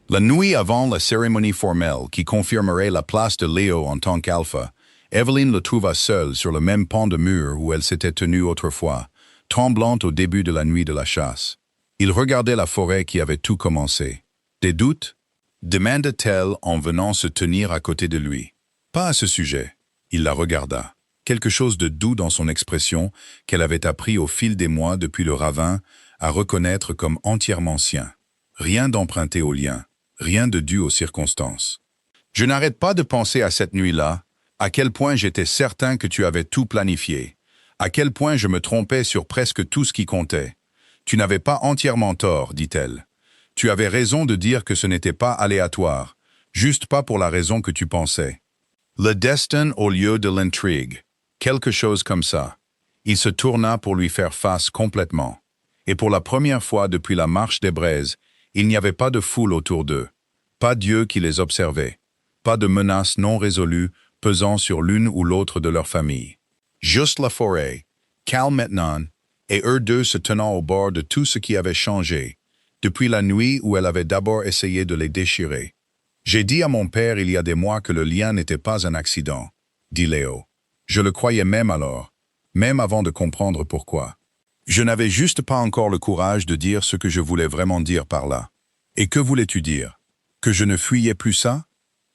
La nuit avant la cérémonie formelle qui confirmerait la place de Léo en tant qu'alpha, Evelyn le trouva seul sur le même pan de mur où elle s'était tenue autrefois, tremblante au début de la nuit de la chasse. Il regardait la forêt qui avait tout commencé. Des doutes? Demanda-t-elle en venant se tenir à côté de lui. Pas à ce sujet. Il la regarda. Quelque chose de doux dans son expression qu'elle avait appris au fil des mois depuis le ravin à reconnaître comme entièrement sien. Rien d'emprunté au lien, rien de dû aux circonstances. Je n'arrête pas de penser à cette nuit-là, à quel point j'étais certain que tu avais tout planifié, à quel point je me trompais sur presque tout ce qui comptait. Tu n'avais pas entièrement tort, dit-elle. Tu avais raison de dire que ce n'était pas aléatoire, juste pas pour la raison que tu pensais. Le destin au lieu de l'intrigue, quelque chose comme ça. Il se tourna pour lui faire face complètement. Et pour la première fois depuis la marche des braises, il n'y avait pas de foule autour d'eux, pas Dieu qui les observait, pas de menaces non résolues pesant sur l'une ou l'autre de leur famille. Juste la forêt, calme maintenant, et eux deux se tenant au bord de tout ce qui avait changé, depuis la nuit où elle avait d'abord essayé de les déchirer. « J'ai dit à mon père il y a des mois que le lien n'était pas un accident, » dit Léo. « Je le croyais même alors, même avant de comprendre pourquoi. Je n'avais juste pas encore le courage de dire ce que je voulais vraiment dire par là. Et que voulais-tu dire? Que je ne fuyais plus ça? »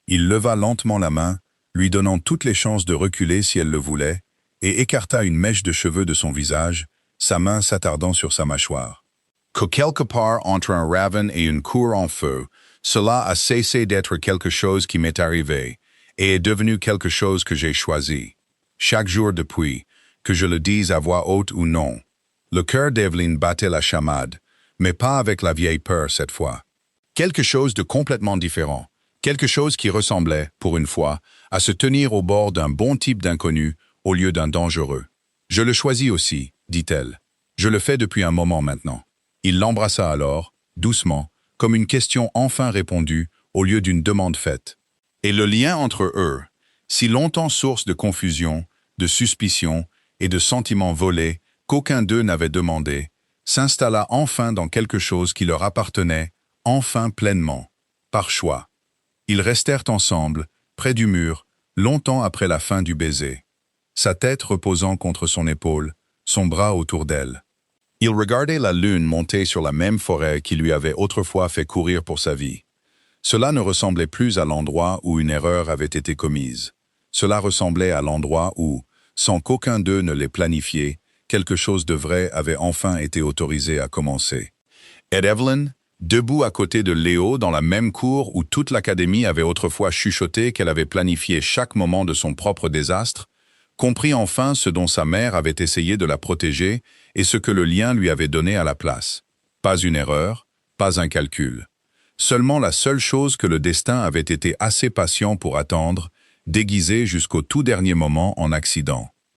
Il leva lentement la main, lui donnant toutes les chances de reculer si elle le voulait, et écarta une mèche de cheveux de son visage, sa main s'attardant sur sa mâchoire. Que quelque part entre un ravin et une cour en feu, cela a cessé d'être quelque chose qui m'est arrivé, et est devenu quelque chose que j'ai choisi. Chaque jour depuis, que je le dise à voix haute ou non. Le cœur d'Evelyn battait la chamade, mais pas avec la vieille peur cette fois. Quelque chose de complètement différent, quelque chose qui ressemblait, pour une fois, à se tenir au bord d'un bon type d'inconnu au lieu d'un dangereux. Je le choisis aussi, dit-elle. Je le fais depuis un moment maintenant. Il l'embrassa alors, doucement, comme une question enfin répondue au lieu d'une demande faite. Et le lien entre eux, si longtemps source de confusion, de suspicion et de sentiments volés qu'aucun d'eux n'avait demandé, s'installa enfin dans quelque chose qui leur appartenait, enfin pleinement, par choix. Ils restèrent ensemble, près du mur, longtemps après la fin du baiser. Sa tête reposant contre son épaule, son bras autour d'elle. Il regardait la lune monter sur la même forêt qui lui avait autrefois fait courir pour sa vie. Cela ne ressemblait plus à l'endroit où une erreur avait été commise. Cela ressemblait à l'endroit où, sans qu'aucun d'eux ne l'ait planifié, quelque chose de vrai avait enfin été autorisé à commencer. Et Evelyn, debout à côté de Léo dans la même cour où toute l'académie avait autrefois chuchoté qu'elle avait planifié chaque moment de son propre désastre, comprit enfin ce dont sa mère avait essayé de la protéger et ce que le lien lui avait donné à la place. Pas une erreur, pas un calcul. Seulement la seule chose que le destin avait été assez patient pour attendre, déguisé jusqu'au tout dernier moment en accident.